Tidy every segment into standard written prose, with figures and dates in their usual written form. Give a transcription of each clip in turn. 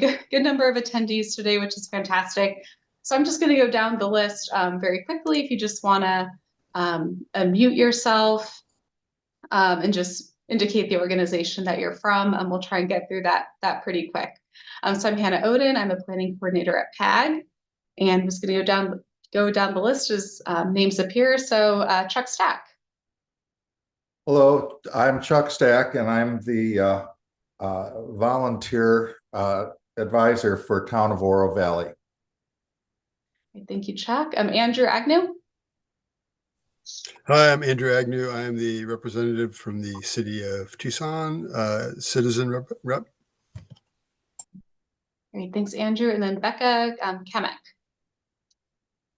good number of attendees today, which is fantastic. So I'm just going to go down the list very quickly. If you just want to unmute yourself and just indicate the organization that you're from, and we'll try and get through that pretty quick. So I'm Hannah Oden. I'm a planning coordinator at PAG, and I'm just going to go down the list as names appear. So Chuck Stack. Hello, I'm Chuck Stack, and I'm the volunteer advisor for Town of Oro Valley. Thank you, Chuck. I'm Andrew Agnew. Hi, I'm Andrew Agnew. I am the representative from the city of Tucson, citizen rep. Great, thanks, Andrew. And then Becca Kamek.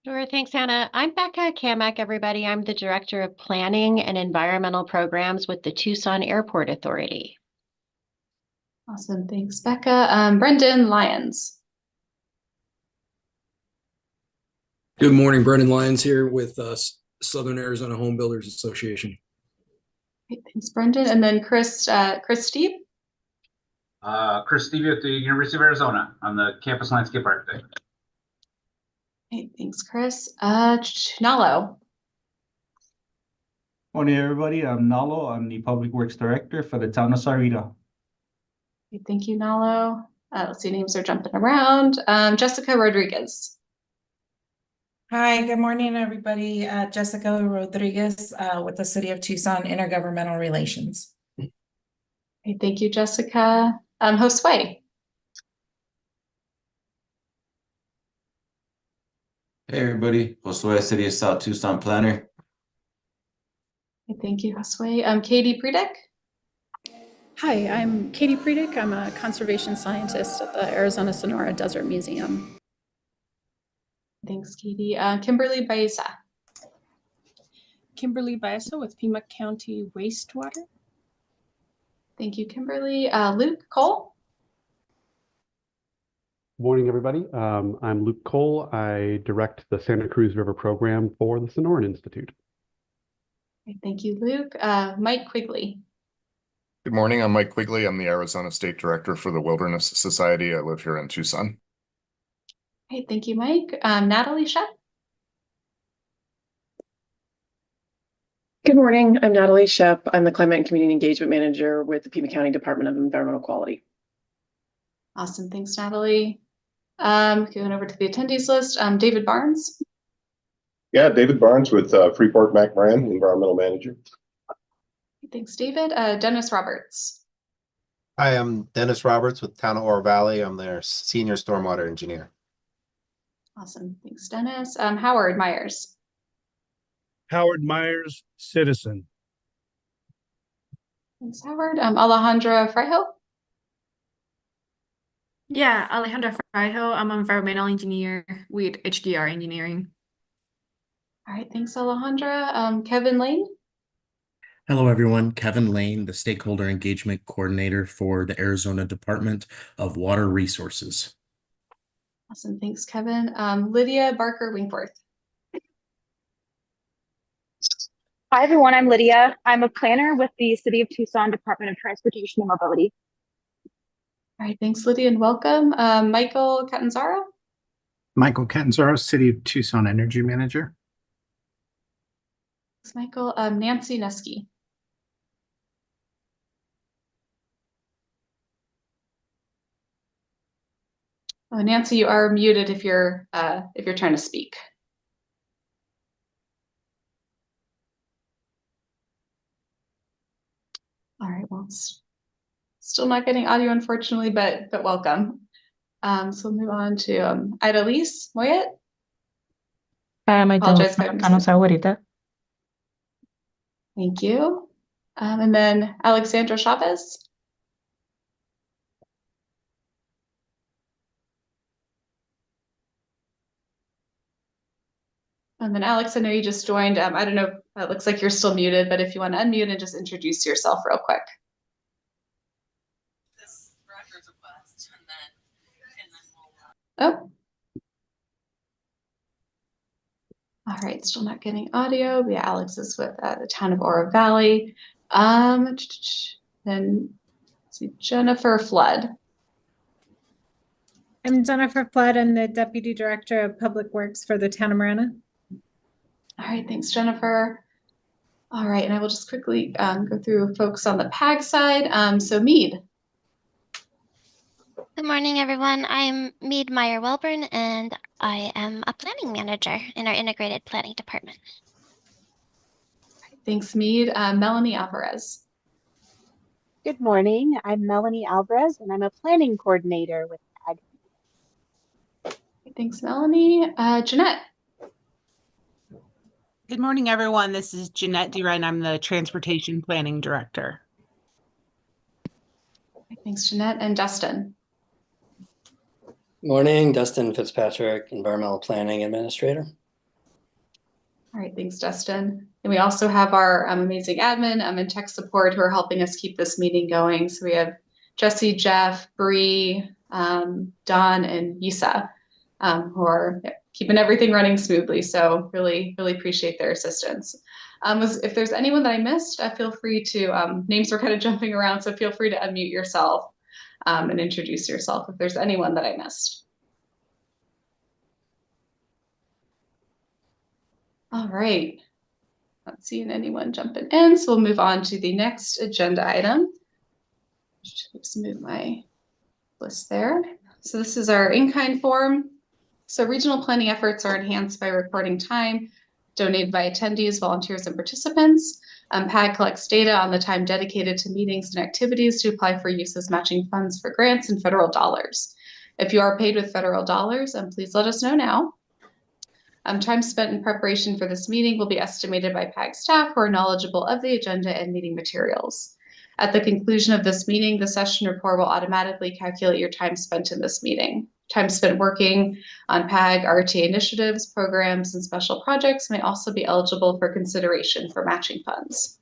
Sure, thanks, Hannah. I'm Becca Kamek, everybody. I'm the Director of Planning and Environmental Programs with the Tucson Airport Authority. Awesome, thanks, Becca. Brendan Lyons. Good morning, Brendan Lyons here with Southern Arizona Home Builders Association. Great, thanks, Brendan. And then Chris Steve. Chris Stevie at the University of Arizona. I'm the campus landscape architect. Hey, thanks, Chris. Nalo. Morning, everybody. I'm Nalo. I'm the Public Works Director for the town of Sarita. Okay, thank you, Nalo. Let's see, names are jumping around. Jessica Rodriguez. Hi, good morning, everybody. Jessica Rodriguez with the City of Tucson Intergovernmental Relations. Okay, thank you, Jessica. Josue. Hey everybody, Josue, City of South Tucson Planner. Okay, thank you, Josue. Katie Predick. Hi, I'm Katie Predick. I'm a conservation scientist at the Arizona Sonora Desert Museum. Thanks, Katie. Kimberly Baeza. Kimberly Baeza with Pima County Wastewater. Thank you, Kimberly. Luke Cole. Morning, everybody. I'm Luke Cole. I direct the Santa Cruz River program for the Sonoran Institute. Okay, thank you, Luke. Mike Quigley. Good morning. I'm Mike Quigley. I'm the Arizona State Director for the Wilderness Society. I live here in Tucson. Okay, thank you, Mike. Natalie Shep. Good morning. I'm Natalie Shep. I'm the Climate and Community Engagement Manager with the Pima County Department of Environmental Quality. Awesome. Thanks, Natalie. Going over to the attendees list, David Barnes. Yeah, David Barnes with Freeport McMoran, Environmental Manager. Thanks, David. Dennis Roberts. Hi, I'm Dennis Roberts with Town of Oro Valley. I'm their Senior Stormwater Engineer. Awesome. Thanks, Dennis. Howard Myers. Howard Myers, citizen. Thanks, Howard. Alejandra Freijo. Yeah, Alejandra Freijo. I'm an environmental engineer with HDR Engineering. All right, thanks, Alejandra. Kevin Lane. Hello, everyone. Kevin Lane, the Stakeholder Engagement Coordinator for the Arizona Department of Water Resources. Awesome, thanks, Kevin. Lydia Barker Winkworth. Hi, everyone. I'm Lydia. I'm a planner with the City of Tucson Department of Transportation and Mobility. All right, thanks, Lydia, and welcome. Michael Catanzaro. Michael Catanzaro, City of Tucson Energy Manager. Thanks, Michael. Nancy Neski. Oh, Nancy, you are muted if you're trying to speak. All right, well, still not getting audio, unfortunately, but welcome. So we'll move on to Idalise Moyet. Apologize, Thank you. And then Alexandra Chavez. And then Alex, I know you just joined. I don't know, it looks like you're still muted, but if you want to unmute and just introduce yourself real quick. Oh. All right, still not getting audio. Yeah, Alex is with the town of Oro Valley. Then see Jennifer Flood. I'm Jennifer Flood. I'm the Deputy Director of Public Works for the town of Marana. All right, thanks, Jennifer. All right, and I will just quickly go through folks on the PAG side. So Mead. Good morning, everyone. I'm Mead Meyer-Welburn, and I am a planning manager in our integrated planning department. Thanks, Mead. Melanie Alvarez. Good morning. I'm Melanie Alvarez, and I'm a planning coordinator with PAG. Thanks, Melanie. Jeanette. Good morning, everyone. This is Jeanette DeRine. I'm the Transportation Planning Director. Thanks, Jeanette. And Dustin. Morning, Dustin Fitzpatrick, Environmental Planning Administrator. All right, thanks, Dustin. And we also have our amazing admin and tech support who are helping us keep this meeting going. So we have Jesse, Jeff, Bree, Don, and Yisa, who are keeping everything running smoothly. So really, really appreciate their assistance. If there's anyone that I missed, feel free to, names are kind of jumping around, so feel free to unmute yourself and introduce yourself if there's anyone that I missed. All right, not seeing anyone jumping in, so we'll move on to the next agenda item. Just move my list there. So this is our in-kind form. So regional planning efforts are enhanced by recording time donated by attendees, volunteers, and participants. PAG collects data on the time dedicated to meetings and activities to apply for use as matching funds for grants and federal dollars. If you are paid with federal dollars, please let us know now. Time spent in preparation for this meeting will be estimated by PAG staff who are knowledgeable of the agenda and meeting materials. At the conclusion of this meeting, the session report will automatically calculate your time spent in this meeting. Time spent working on PAG, RTA initiatives, programs, and special projects may also be eligible for consideration for matching funds.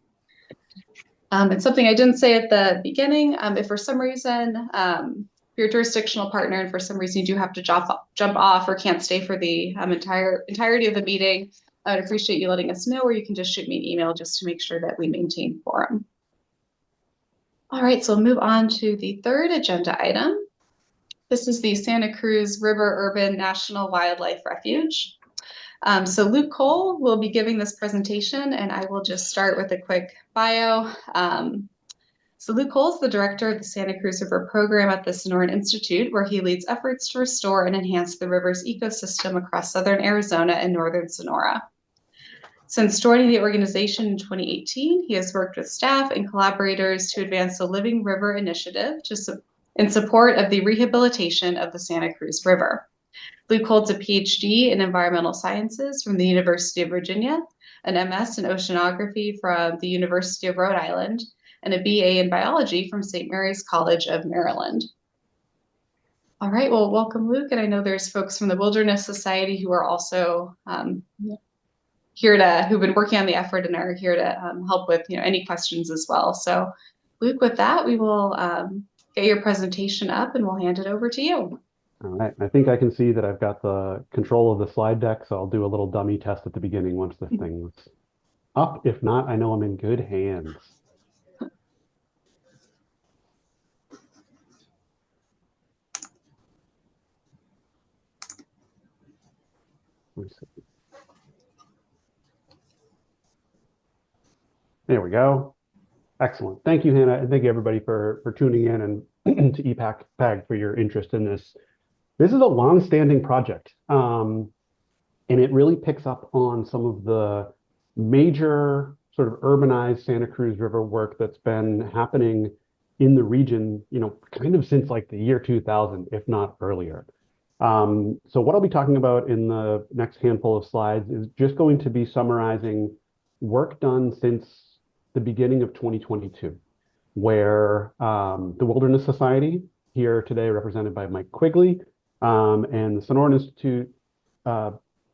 It's something I didn't say at the beginning. If for some reason your jurisdictional partner and for some reason you do have to jump off or can't stay for the entirety of the meeting, I would appreciate you letting us know, or you can just shoot me an email just to make sure that we maintain quorum. All right, so we'll move on to the third agenda item. This is the Santa Cruz River Urban National Wildlife Refuge. So Luke Cole will be giving this presentation, and I will just start with a quick bio. So Luke Cole is the director of the Santa Cruz River program at the Sonoran Institute, where he leads efforts to restore and enhance the river's ecosystem across southern Arizona and northern Sonora. Since joining the organization in 2018, he has worked with staff and collaborators to advance the Living River Initiative in support of the rehabilitation of the Santa Cruz River. Luke holds a PhD in environmental sciences from the University of Virginia, an MS in oceanography from the University of Rhode Island, and a BA in biology from St. Mary's College of Maryland. All right, well, welcome, Luke. And I know there's folks from the Wilderness Society who are also who've been working on the effort and are here to help with any questions as well. So Luke, with that, we will get your presentation up and we'll hand it over to you. All right, I think I can see that I've got the control of the slide deck, so I'll do a little dummy test at the beginning once the thing's up. If not, I know I'm in good hands. There we go. Excellent. Thank you, Hannah, and thank you everybody for tuning in and to EPAC for your interest in this. This is a long-standing project, and it really picks up on some of the major sort of urbanized Santa Cruz River work that's been happening in the region, kind of since like the year 2000, if not earlier. So what I'll be talking about in the next handful of slides is just going to be summarizing work done since the beginning of 2022, where the Wilderness Society, here today represented by Mike Quigley, and the Sonoran Institute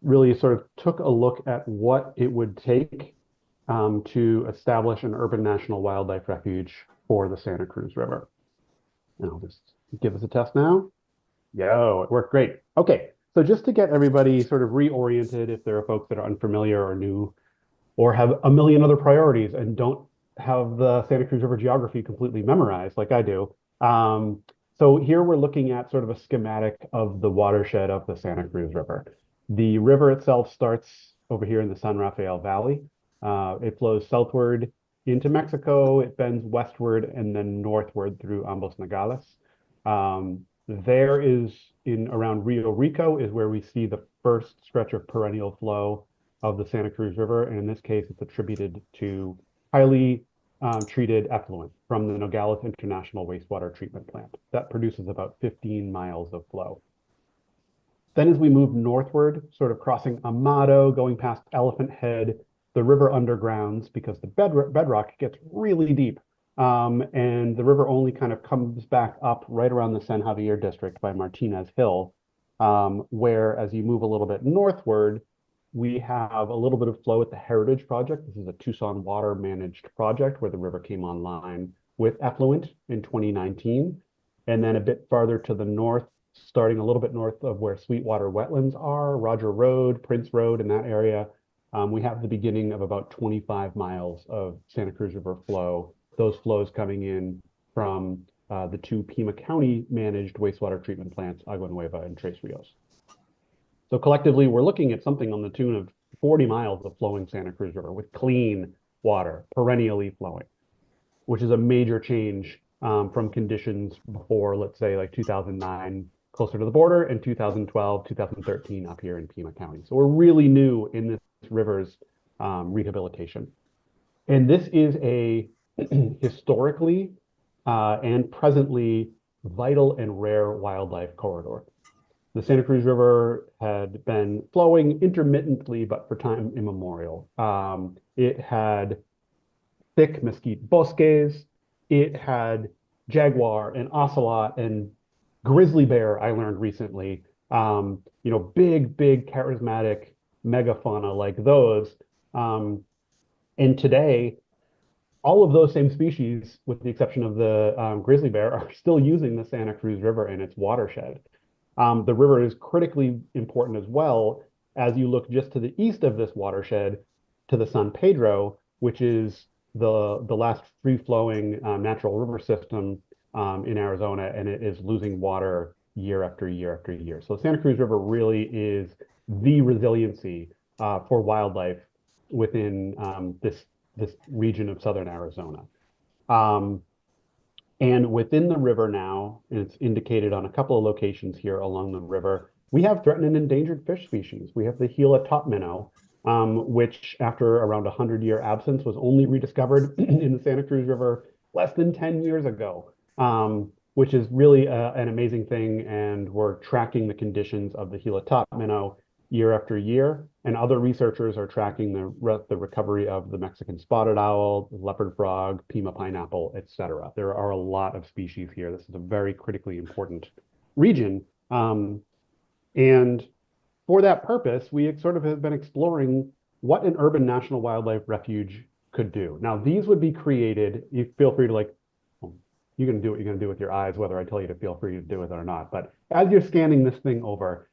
really sort of took a look at what it would take to establish an urban national wildlife refuge for the Santa Cruz River. And I'll just give us a test now. Yo, it worked great. Okay, so just to get everybody sort of reoriented, if there are folks that are unfamiliar or new, or have a million other priorities and don't have the Santa Cruz River geography completely memorized like I do. So here we're looking at sort of a schematic of the watershed of the Santa Cruz River. The river itself starts over here in the San Rafael Valley. It flows southward into Mexico, it bends westward and then northward through Ambos Nogales. There is around Rio Rico is where we see the first stretch of perennial flow of the Santa Cruz River. And in this case, it's attributed to highly treated effluent from the Nogales International Wastewater Treatment Plant. That produces about 15 miles of flow. Then as we move northward, sort of crossing Amado, going past Elephant Head, the river undergrounds because the bedrock gets really deep. And the river only kind of comes back up right around the San Javier district by Martinez Hill, where as you move a little bit northward, we have a little bit of flow at the Heritage Project. This is a Tucson water managed project where the river came online with effluent in 2019. And then a bit farther to the north, starting a little bit north of where Sweetwater wetlands are, Roger Road, Prince Road, in that area, we have the beginning of about 25 miles of Santa Cruz River flow. Those flows coming in from the two Pima County managed wastewater treatment plants, Agua Nueva and Tres Rios. So collectively, we're looking at something on the tune of 40 miles of flowing Santa Cruz River with clean water, perennially flowing, which is a major change from conditions before, let's say, like 2009, closer to the border, and 2012, 2013 up here in Pima County. So we're really new in this river's rehabilitation. And this is a historically and presently vital and rare wildlife corridor. The Santa Cruz River had been flowing intermittently, but for time immemorial. It had thick mesquite bosques. It had jaguar and ocelot and grizzly bear, I learned recently. Big, charismatic megafauna like those. And today, all of those same species, with the exception of the grizzly bear, are still using the Santa Cruz River and its watershed. The river is critically important as well as you look just to the east of this watershed to the San Pedro, which is the last free-flowing natural river system in Arizona, and it is losing water year after year after year. So the Santa Cruz River really is the resiliency for wildlife within this region of southern Arizona. And within the river now, and it's indicated on a couple of locations here along the river, we have threatened and endangered fish species. We have the Gila top minnow, which after around 100-year absence was only rediscovered in the Santa Cruz River less than 10 years ago, which is really an amazing thing. And we're tracking the conditions of the Gila top minnow year after year. And other researchers are tracking the recovery of the Mexican spotted owl, leopard frog, Pima pineapple, etc. There are a lot of species here. This is a very critically important region. And for that purpose, we sort of have been exploring what an urban national wildlife refuge could do. Now, these would be created, you feel free to you're going to do what you're going to do with your eyes, whether I tell you to feel free to do it or not. But as you're scanning this thing over,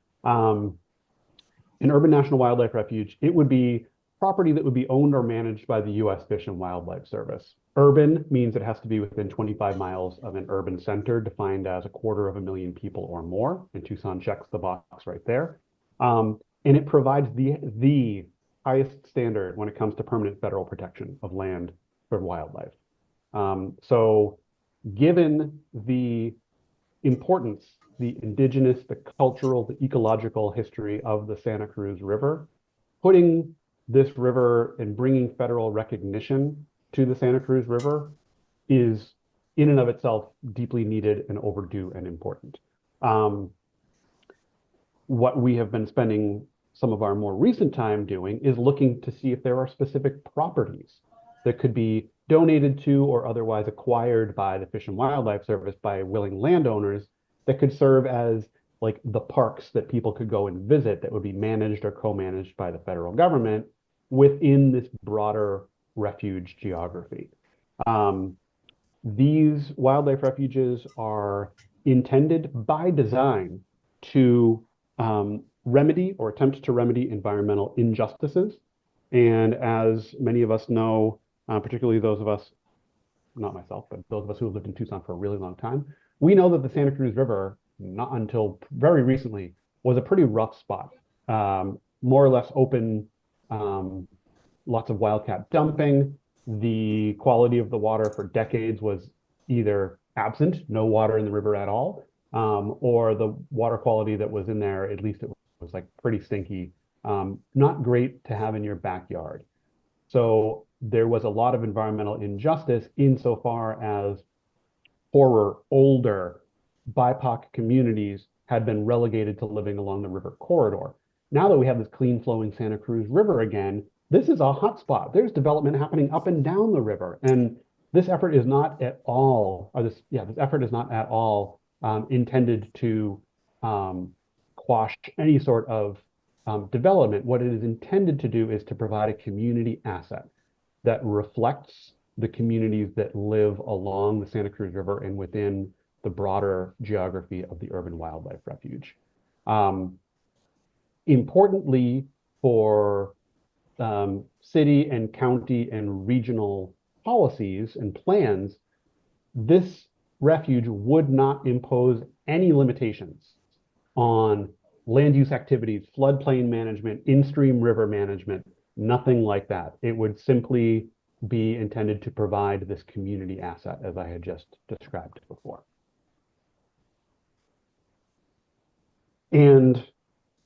an urban national wildlife refuge, it would be property that would be owned or managed by the U.S. Fish and Wildlife Service. Urban means it has to be within 25 miles of an urban center defined as 250,000 people or more, and Tucson checks the box right there. And it provides the highest standard when it comes to permanent federal protection of land for wildlife. So given the importance, the indigenous, the cultural, the ecological history of the Santa Cruz River, putting this river and bringing federal recognition to the Santa Cruz River is in and of itself deeply needed and overdue and important. What we have been spending some of our more recent time doing is looking to see if there are specific properties that could be donated to or otherwise acquired by the Fish and Wildlife Service by willing landowners that could serve as like the parks that people could go and visit that would be managed or co-managed by the federal government within this broader refuge geography. These wildlife refuges are intended by design to remedy or attempt to remedy environmental injustices. And as many of us know, particularly those of us, not myself, but those of us who have lived in Tucson for a really long time, we know that the Santa Cruz River, not until very recently, was a pretty rough spot. More or less open, lots of wildcat dumping. The quality of the water for decades was either absent, no water in the river at all, or the water quality that was in there, at least it was like pretty stinky, not great to have in your backyard. So there was a lot of environmental injustice insofar as poorer, older BIPOC communities had been relegated to living along the river corridor. Now that we have this clean flowing Santa Cruz River again, this is a hotspot. There's development happening up and down the river. And this effort is not at all, this effort is not at all intended to quash any sort of development. What it is intended to do is to provide a community asset that reflects the communities that live along the Santa Cruz River and within the broader geography of the Urban Wildlife Refuge. Importantly, for city and county and regional policies and plans, this refuge would not impose any limitations on land use activities, floodplain management, in-stream river management, nothing like that. It would simply be intended to provide this community asset, as I had just described before. And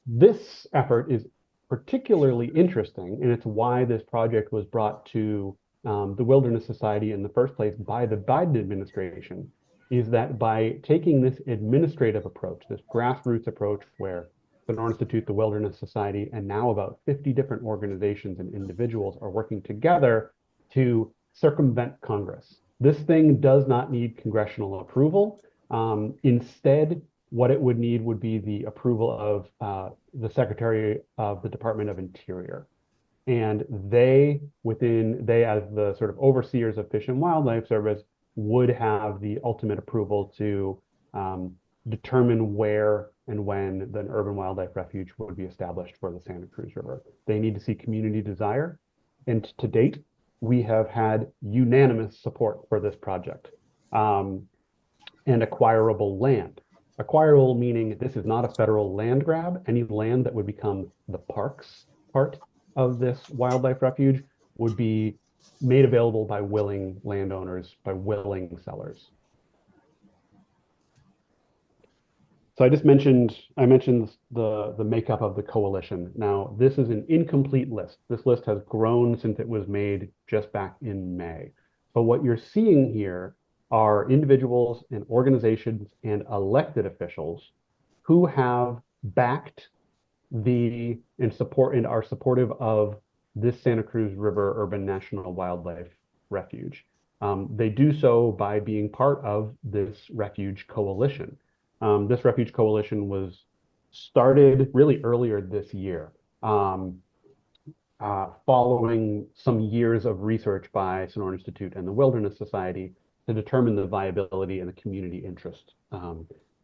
this effort is particularly interesting, and it's why this project was brought to the Wilderness Society in the first place by the Biden administration, is that by taking this administrative approach, this grassroots approach where Sonora Institute, the Wilderness Society, and now about 50 different organizations and individuals are working together to circumvent Congress. This thing does not need congressional approval. Instead, what it would need would be the approval of the Secretary of the Department of Interior. And they, as the sort of overseers of Fish and Wildlife Service, would have the ultimate approval to determine where and when the urban wildlife refuge would be established for the Santa Cruz River. They need to see community desire. And to date, we have had unanimous support for this project and acquirable land. Acquirable meaning this is not a federal land grab. Any land that would become the parks part of this wildlife refuge would be made available by willing landowners, by willing sellers. So I mentioned the makeup of the coalition. Now, this is an incomplete list. This list has grown since it was made just back in May. But what you're seeing here are individuals and organizations and elected officials who have backed and are supportive of this Santa Cruz River Urban National Wildlife Refuge. They do so by being part of this refuge coalition. This refuge coalition was started really earlier this year, following some years of research by Sonora Institute and the Wilderness Society to determine the viability and the community interest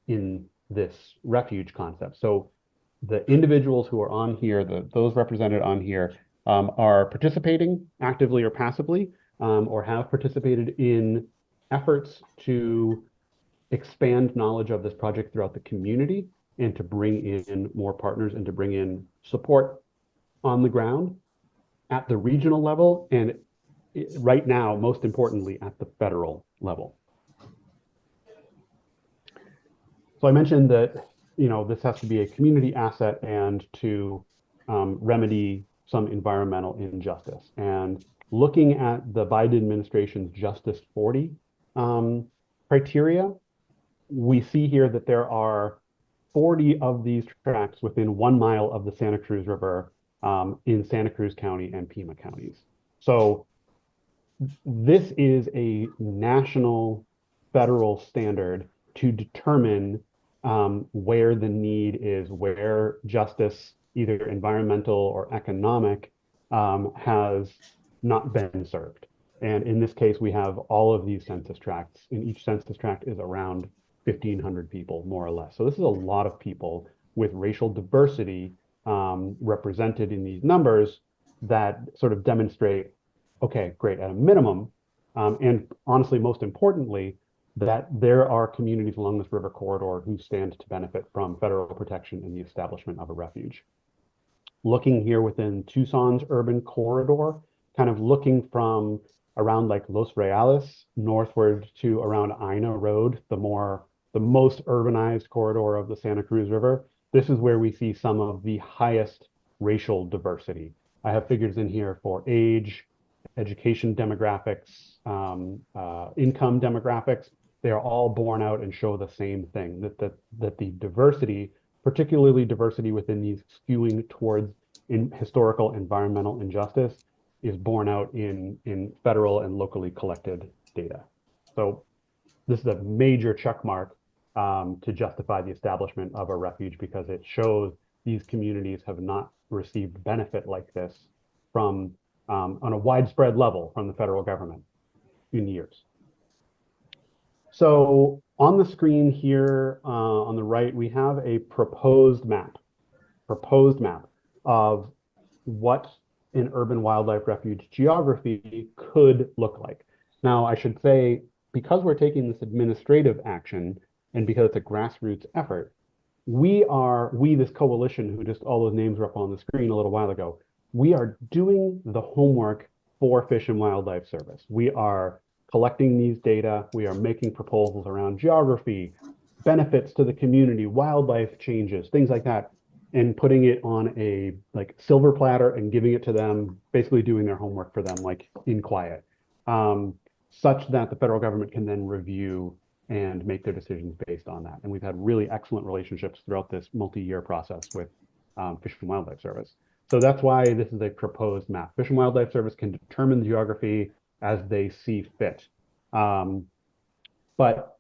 in this refuge concept. So the individuals who are on here, those represented on here, are participating actively or passively, or have participated in efforts to expand knowledge of this project throughout the community and to bring in more partners and to bring in support on the ground at the regional level and right now, most importantly, at the federal level. So I mentioned that, this has to be a community asset and to remedy some environmental injustice. And looking at the Biden administration's Justice 40 criteria, we see here that there are 40 of these tracts within 1 mile of the Santa Cruz River in Santa Cruz County and Pima counties. So this is a national federal standard to determine where the need is, where justice, either environmental or economic, has not been served. And in this case, we have all of these census tracts, and each census tract is around 1,500 people, more or less. So this is a lot of people with racial diversity represented in these numbers that sort of demonstrate, okay, great, at a minimum, and honestly, most importantly, that there are communities along this river corridor who stand to benefit from federal protection and the establishment of a refuge. Looking here within Tucson's urban corridor, kind of looking from around like Los Reales northward to around Ina Road, the most urbanized corridor of the Santa Cruz River, this is where we see some of the highest racial diversity. I have figures in here for age, education demographics, income demographics. They are all borne out and show the same thing, that the diversity, particularly diversity within these skewing towards historical environmental injustice, is borne out in federal and locally collected data. So this is a major check mark to justify the establishment of a refuge, because it shows these communities have not received benefit like this from on a widespread level from the federal government in years. So on the screen here on the right, we have a proposed map of what an urban wildlife refuge geography could look like. Now, I should say, because we're taking this administrative action and because it's a grassroots effort, we, this coalition, who just all those names were up on the screen a little while ago, we are doing the homework for Fish and Wildlife Service. We are collecting these data. We are making proposals around geography, benefits to the community, wildlife changes, things like that, and putting it on a silver platter and giving it to them, basically doing their homework for them, like in quiet, such that the federal government can then review and make their decisions based on that. And we've had really excellent relationships throughout this multi-year process with Fish and Wildlife Service. So that's why this is a proposed map. Fish and Wildlife Service can determine the geography as they see fit. But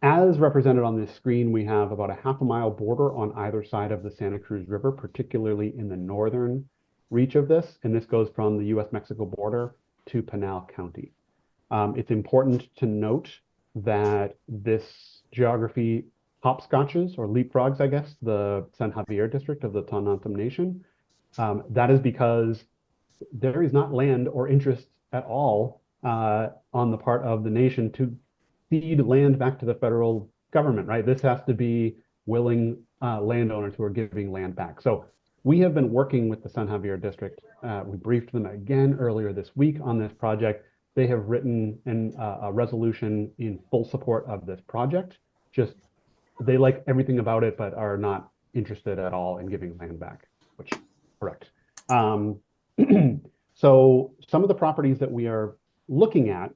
as represented on this screen, we have about a half-a-mile border on either side of the Santa Cruz River, particularly in the northern reach of this. And this goes from the US-Mexico border to Pinal County. It's important to note that this geography hopscotches or leapfrogs, I guess, the San Javier district of the Tonantzin Nation. That is because there is not land or interest at all on the part of the nation to cede land back to the federal government, right? This has to be willing landowners who are giving land back. So we have been working with the San Javier district. We briefed them again earlier this week on this project. They have written a resolution in full support of this project. Just they like everything about it, but are not interested at all in giving land back, which correct. So some of the properties that we are looking at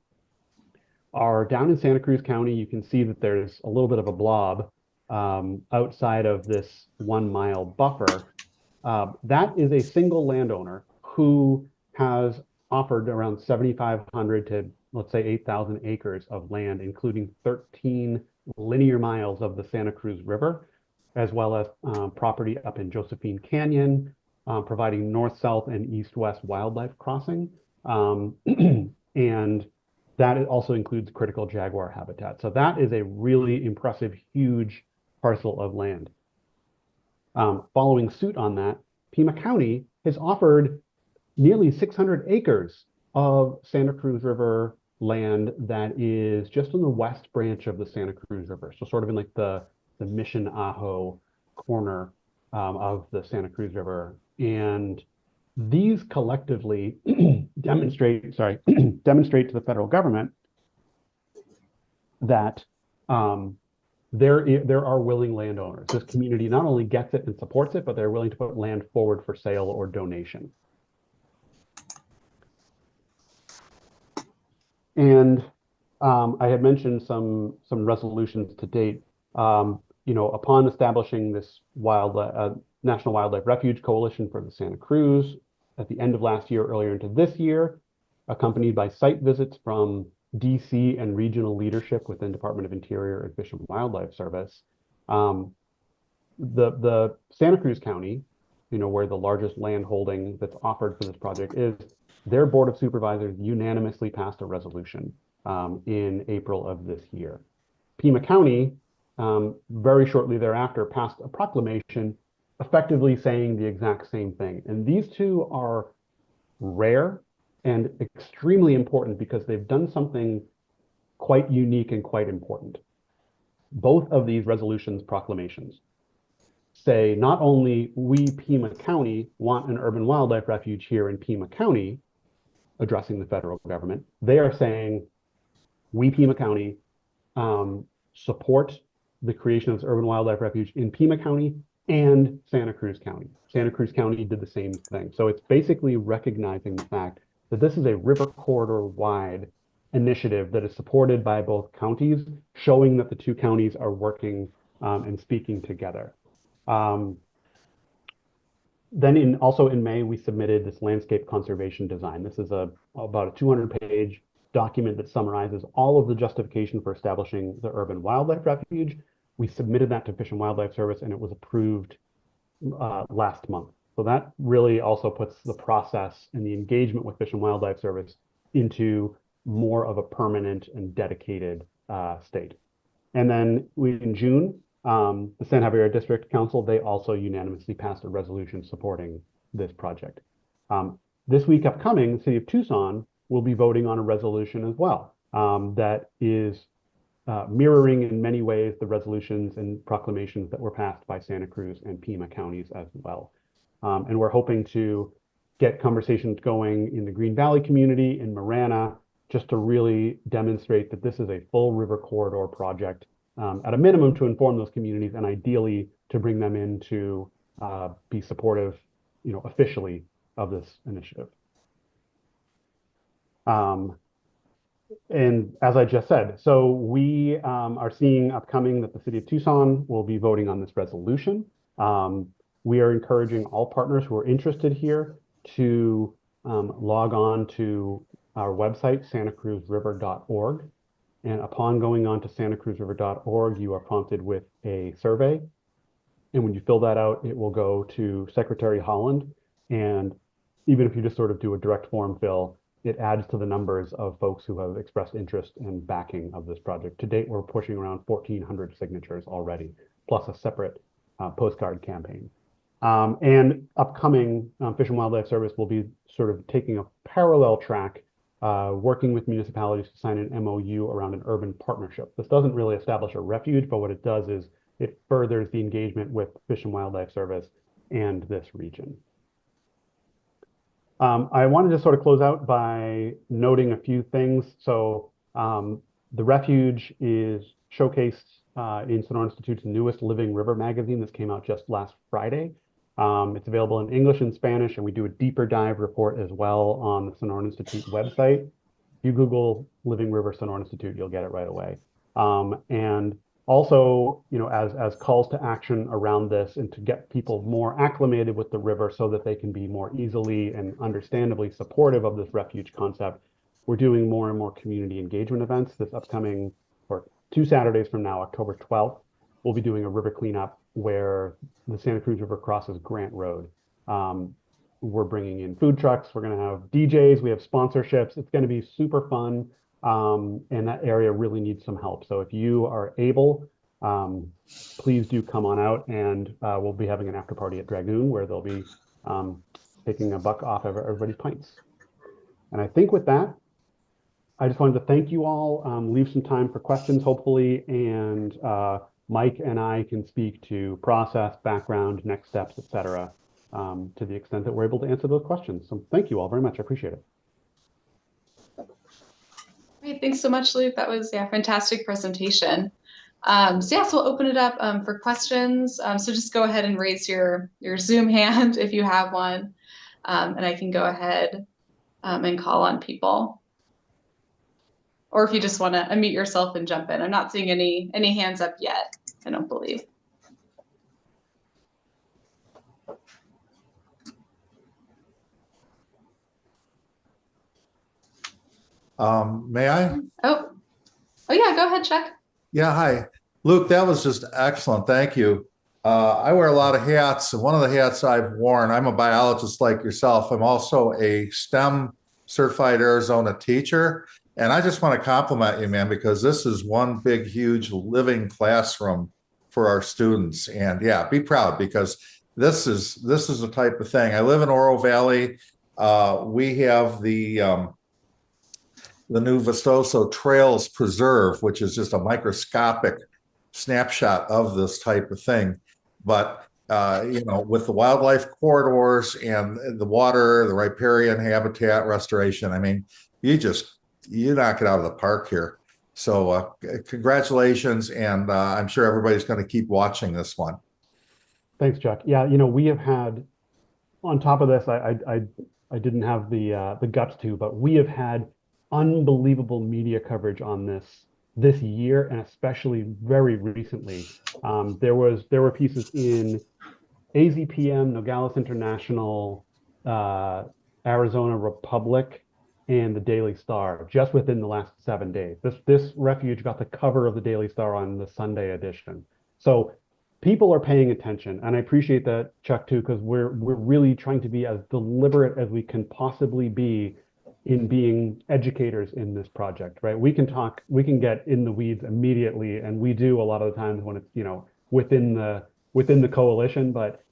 are down in Santa Cruz County. You can see that there's a little bit of a blob outside of this 1 mile buffer. That is a single landowner who has offered around 7,500 to, let's say, 8,000 acres of land, including 13 linear miles of the Santa Cruz River, as well as property up in Josephine Canyon, providing north-south and east-west wildlife crossing. And that also includes critical jaguar habitat. So that is a really impressive, huge parcel of land. Following suit on that, Pima County has offered nearly 600 acres of Santa Cruz River land that is just on the west branch of the Santa Cruz River. So sort of in like the Mission Ajo corner of the Santa Cruz River. And these collectively demonstrate to the federal government that there are willing landowners. This community not only gets it and supports it, but they're willing to put land forward for sale or donation. And I had mentioned some resolutions to date. Upon establishing this National Wildlife Refuge Coalition for the Santa Cruz at the end of last year, earlier into this year, accompanied by site visits from DC and regional leadership within Department of Interior and Fish and Wildlife Service, the Santa Cruz County, where the largest land holding that's offered for this project is, their Board of Supervisors unanimously passed a resolution in April of this year. Pima County, very shortly thereafter, passed a proclamation effectively saying the exact same thing. And these two are rare and extremely important because they've done something quite unique and quite important. Both of these resolutions proclamations say not only we, Pima County, want an urban wildlife refuge here in Pima County, addressing the federal government, they are saying we, Pima County, support the creation of this urban wildlife refuge in Pima County and Santa Cruz County. Santa Cruz County did the same thing. So it's basically recognizing the fact that this is a river corridor wide initiative that is supported by both counties, showing that the two counties are working and speaking together. Then also in May, we submitted this landscape conservation design. This is about a 200-page document that summarizes all of the justification for establishing the urban wildlife refuge. We submitted that to Fish and Wildlife Service and it was approved last month. So that really also puts the process and the engagement with Fish and Wildlife Service into more of a permanent and dedicated state. And then in June, the San Javier District Council, they also unanimously passed a resolution supporting this project. This week upcoming, the City of Tucson will be voting on a resolution as well that is mirroring in many ways the resolutions and proclamations that were passed by Santa Cruz and Pima counties as well. And we're hoping to get conversations going in the Green Valley community in Marana, just to really demonstrate that this is a full river corridor project, at a minimum to inform those communities and ideally to bring them in to be supportive, officially of this initiative. And as I just said, so we are seeing upcoming that the City of Tucson will be voting on this resolution. We are encouraging all partners who are interested here to log on to our website, santacruzriver.org. And upon going on to santacruzriver.org, you are prompted with a survey. And when you fill that out, it will go to Secretary Holland. And even if you just sort of do a direct form fill, it adds to the numbers of folks who have expressed interest and backing of this project. To date, we're pushing around 1,400 signatures already, plus a separate postcard campaign. And upcoming, Fish and Wildlife Service will be sort of taking a parallel track, working with municipalities to sign an MOU around an urban partnership. This doesn't really establish a refuge, but what it does is it furthers the engagement with Fish and Wildlife Service and this region. I wanted to sort of close out by noting a few things. So the refuge is showcased in Sonora Institute's newest Living River magazine. This came out just last Friday. It's available in English and Spanish, and we do a deeper dive report as well on the Sonora Institute website. If you Google Living River Sonora Institute, you'll get it right away. And also, as calls to action around this and to get people more acclimated with the river so that they can be more easily and understandably supportive of this refuge concept, we're doing more and more community engagement events. This upcoming, or 2 Saturdays from now, October 12th, we'll be doing a river cleanup where the Santa Cruz River crosses Grant Road. We're bringing in food trucks. We're going to have DJs. We have sponsorships. It's going to be super fun. And that area really needs some help. So if you are able, please do come on out, and we'll be having an after party at Dragoon where they'll be taking $1 off of everybody's pints. And I think with that, I just wanted to thank you all, leave some time for questions, hopefully, and Mike and I can speak to process, background, next steps, et cetera, to the extent that we're able to answer those questions. So thank you all very much. I appreciate it. Great, thanks so much, Luke. That was fantastic presentation. So we'll open it up for questions. So just go ahead and raise your Zoom hand if you have one, and I can go ahead and call on people. Or if you just want to unmute yourself and jump in. I'm not seeing any hands up yet, I don't believe. May I? Oh yeah, go ahead, Chuck. Yeah, hi. Luke, that was just excellent. Thank you. I wear a lot of hats, and one of the hats I've worn, I'm a biologist like yourself. I'm also a STEM certified Arizona teacher. And I just want to compliment you, man, because this is one big, huge living classroom for our students. And yeah, be proud, because this is the type of thing. I live in Oro Valley. We have the the new Vistoso Trails Preserve, which is just a microscopic snapshot of this type of thing. But with the wildlife corridors and the water, the riparian habitat restoration, I mean, you knock it out of the park here. So congratulations, and I'm sure everybody's going to keep watching this one. Thanks, Chuck. Yeah, we have had, on top of this, I didn't have the guts to, but we have had unbelievable media coverage on this year, and especially very recently. There were pieces in AZPM, Nogales International, Arizona Republic, and the Daily Star just within the last 7 days. This refuge got the cover of the Daily Star on the Sunday edition. So people are paying attention, and I appreciate that, Chuck, too, because we're really trying to be as deliberate as we can possibly be in being educators in this project, right? We can get in the weeds immediately, and we do a lot of the times when it's within the coalition, but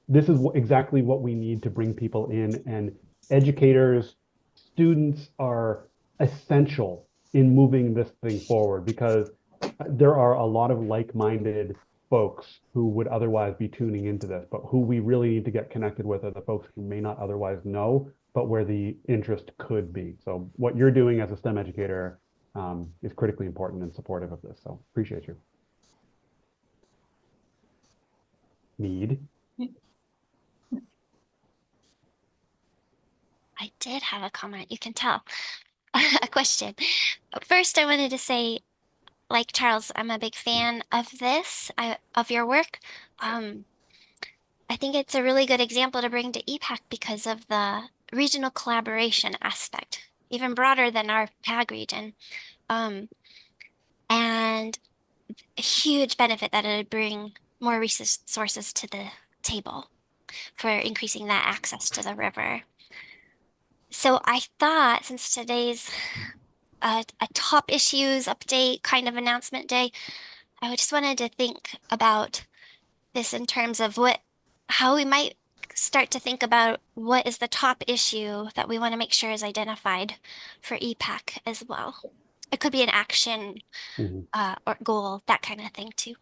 this is exactly what we need to bring people in, and educators, students are essential in moving this thing forward, because there are a lot of like-minded folks who would otherwise be tuning into this, but who we really need to get connected with are the folks who may not otherwise know, but where the interest could be. So what you're doing as a STEM educator is critically important and supportive of this. So appreciate you. Mead. I did have a comment, you can tell. A question. First, I wanted to say, like Charles, I'm a big fan of this, of your work. I think it's a really good example to bring to EPAC because of the regional collaboration aspect, even broader than our PAG region. And a huge benefit that it would bring more resources to the table for increasing that access to the river. So I thought, since today's a top issues update kind of announcement day, I just wanted to think about this in terms of how we might start to think about what is the top issue that we want to make sure is identified for EPAC as well. It could be an action or goal, that kind of thing too.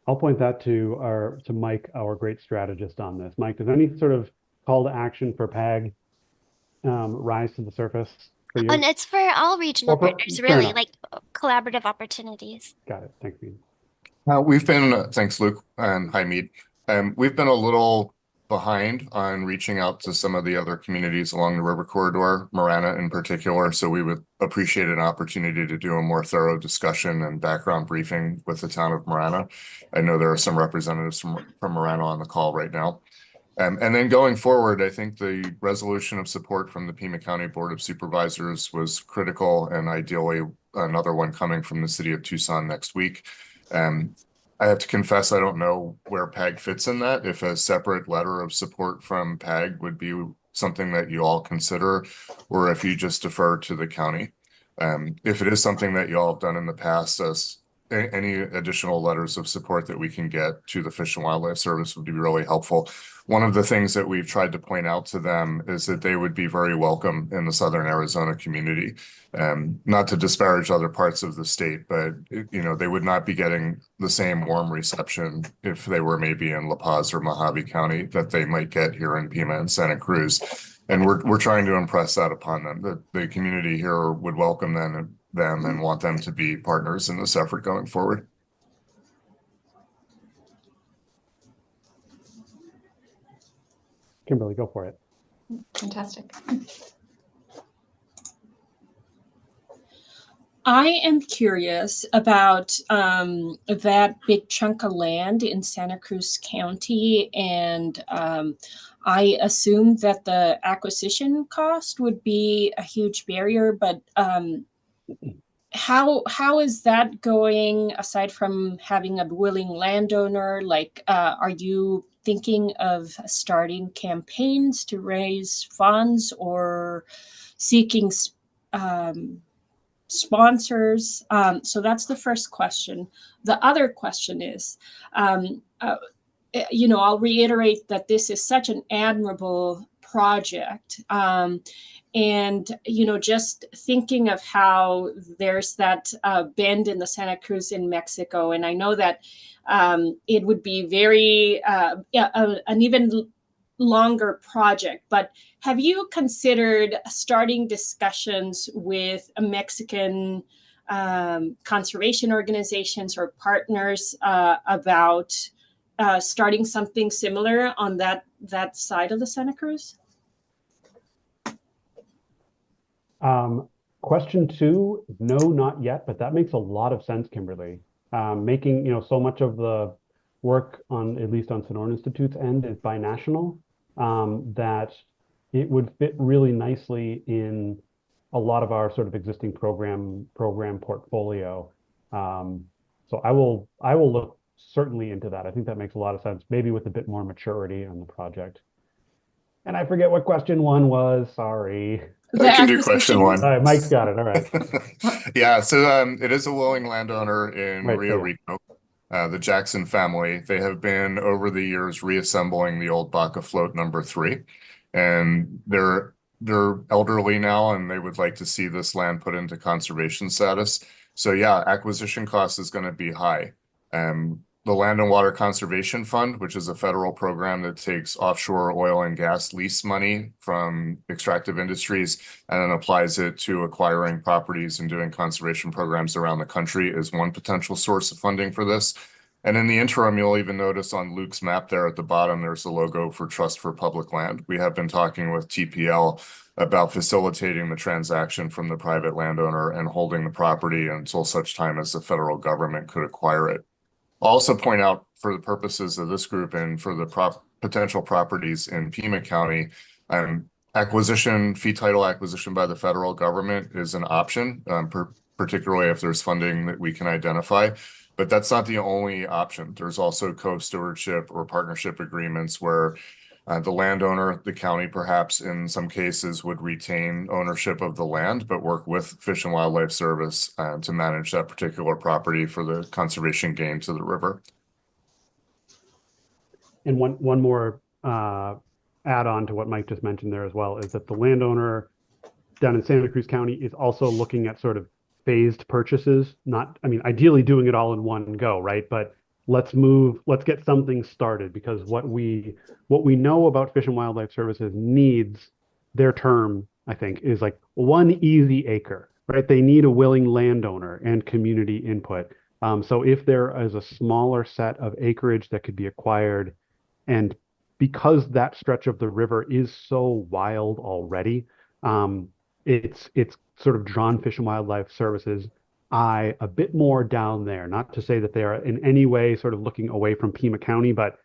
I'll point that to Mike, our great strategist on this. Mike, does any sort of call to action for PAG rise to the surface for you? And it's for all regional partners, really, like collaborative opportunities. Got it. Thanks, Mead. We've been, thanks, Luke, and hi, Mead. We've been a little behind on reaching out to some of the other communities along the river corridor, Marana in particular. So we would appreciate an opportunity to do a more thorough discussion and background briefing with the town of Marana. I know there are some representatives from Marana on the call right now. And then going forward, I think the resolution of support from the Pima County Board of Supervisors was critical, and ideally another one coming from the city of Tucson next week. I have to confess, I don't know where PAG fits in that. If a separate letter of support from PAG would be something that you all consider, or if you just defer to the county. If it is something that you all have done in the past, as any additional letters of support that we can get to the Fish and Wildlife Service would be really helpful. One of the things that we've tried to point out to them is that they would be very welcome in the Southern Arizona community. Not to disparage other parts of the state, but they would not be getting the same warm reception if they were maybe in La Paz or Mojave County that they might get here in Pima and Santa Cruz. And we're trying to impress that upon them, that the community here would welcome them and want them to be partners in this effort going forward. Kimberly, go for it. Fantastic. I am curious about that big chunk of land in Santa Cruz County, and I assume that the acquisition cost would be a huge barrier, but how is that going aside from having a willing landowner? Like, are you thinking of starting campaigns to raise funds or seeking sponsors? So that's the first question. The other question is, I'll reiterate that this is such an admirable project. And, you know, just thinking of how there's that bend in the Santa Cruz in Mexico. And I know that it would be very, an even longer project, but have you considered starting discussions with Mexican conservation organizations or partners about starting something similar on that side of the Santa Cruz? Question two, no, not yet, but that makes a lot of sense, Kimberly. Making, you know, so much of the work on, at least on Sonora Institute's end, is binational, that it would fit really nicely in a lot of our sort of existing program portfolio. So I will look certainly into that. I think that makes a lot of sense, maybe with a bit more maturity on the project. And I forget what question one was, sorry. I can do question one. All right, Mike's got it, all right. Yeah, so it is a willing landowner in Right, Rio yeah. Rico, the Jackson family. They have been over the years reassembling the old Baca float number 3, and they're elderly now, and they would like to see this land put into conservation status. So yeah, acquisition cost is going to be high. The Land and Water Conservation Fund, which is a federal program that takes offshore oil and gas lease money from extractive industries and then applies it to acquiring properties and doing conservation programs around the country, is one potential source of funding for this. And in the interim, you'll even notice on Luke's map there at the bottom, there's the logo for Trust for Public Land. We have been talking with TPL about facilitating the transaction from the private landowner and holding the property until such time as the federal government could acquire it. I'll also point out, for the purposes of this group and for the potential properties in Pima County, fee title acquisition by the federal government is an option, particularly if there's funding that we can identify. But that's not the only option. There's also co-stewardship or partnership agreements where the landowner, the county perhaps in some cases, would retain ownership of the land, but work with Fish and Wildlife Service to manage that particular property for the conservation gain to the river. And one more add on to what Mike just mentioned there as well is that the landowner down in Santa Cruz County is also looking at sort of phased purchases. Not, I mean, ideally doing it all in one go, right? But let's get something started, because what we know about Fish and Wildlife Services needs, their term, I think, is like 1 easy acre, right? They need a willing landowner and community input. So if there is a smaller set of acreage that could be acquired, and because that stretch of the river is so wild already, it's sort of drawn Fish and Wildlife Services eye a bit more down there. Not to say that they are in any way sort of looking away from Pima County, but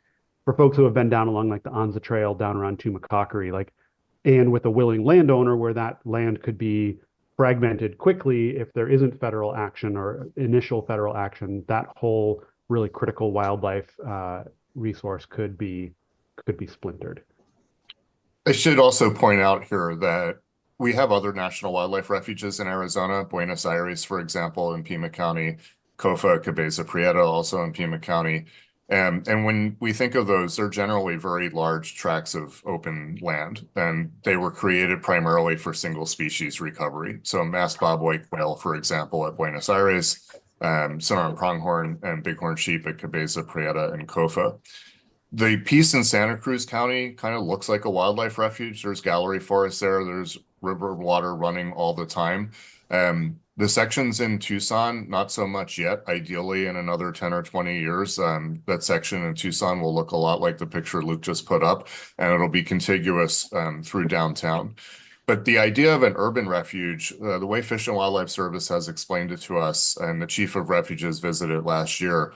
for folks who have been down along like the Anza Trail down around Tumacacori, like, and with a willing landowner where that land could be fragmented quickly if there isn't federal action or initial federal action, that whole really critical wildlife resource could be splintered. I should also point out here that we have other national wildlife refuges in Arizona, Buenos Aires, for example, in Pima County, Cofa, Cabeza Prieta, also in Pima County. And when we think of those, they're generally very large tracts of open land, and they were created primarily for single species recovery. So masked bobwhite quail, for example, at Buenos Aires, Sonoran pronghorn and bighorn sheep at Cabeza Prieta and Cofa. The piece in Santa Cruz County kind of looks like a wildlife refuge. There's gallery forest there. There's river water running all the time. The sections in Tucson, not so much yet. Ideally, in another 10 or 20 years, that section in Tucson will look a lot like the picture Luke just put up, and it'll be contiguous through downtown. But the idea of an urban refuge, the way Fish and Wildlife Service has explained it to us, and the chief of refuges visited last year,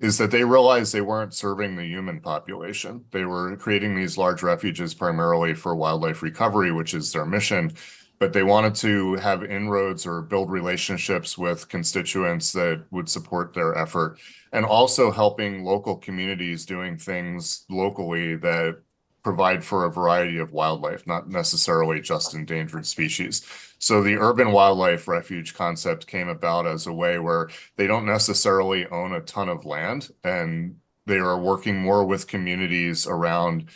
is that they realized they weren't serving the human population. They were creating these large refuges primarily for wildlife recovery, which is their mission, but they wanted to have inroads or build relationships with constituents that would support their effort, and also helping local communities doing things locally that provide for a variety of wildlife, not necessarily just endangered species. So the urban wildlife refuge concept came about as a way where they don't necessarily own a ton of land, and they are working more with communities around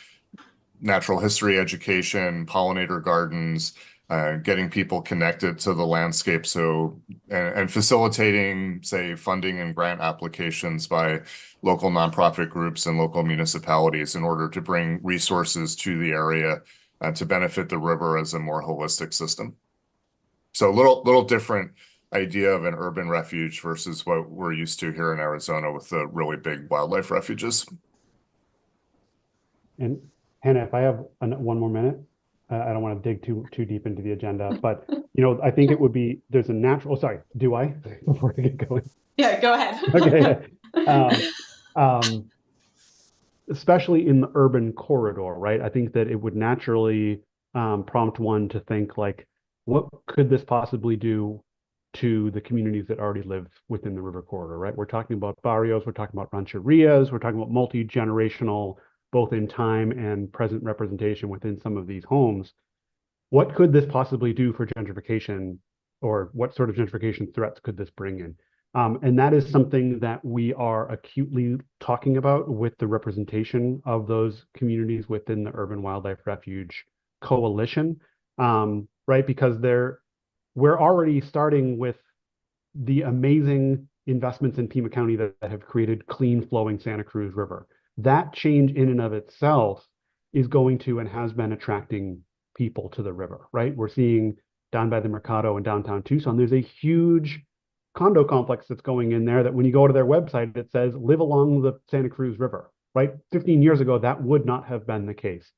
natural history education, pollinator gardens, getting people connected to the landscape. So, and facilitating, say, funding and grant applications by local nonprofit groups and local municipalities in order to bring resources to the area to benefit the river as a more holistic system. So a little different idea of an urban refuge versus what we're used to here in Arizona with the really big wildlife refuges. And Hannah, if I have one more minute, I don't want to dig too deep into the agenda, but I think it would be there's a natural. Oh, sorry, do I before I get going? Yeah, go ahead. Okay. Especially in the urban corridor, right? I think that it would naturally prompt one to think like, what could this possibly do to the communities that already live within the river corridor, right? We're talking about barrios, we're talking about rancherias, we're talking about multi-generational, both in time and present representation within some of these homes. What could this possibly do for gentrification, or what sort of gentrification threats could this bring in? And that is something that we are acutely talking about with the representation of those communities within the Urban Wildlife Refuge Coalition, right? Because we're already starting with the amazing investments in Pima County that have created clean flowing Santa Cruz River. That change in and of itself is going to and has been attracting people to the river, right? We're seeing down by the Mercado in downtown Tucson, there's a huge condo complex that's going in there that when you go to their website, it says live along the Santa Cruz River, right? 15 years ago, that would not have been the case.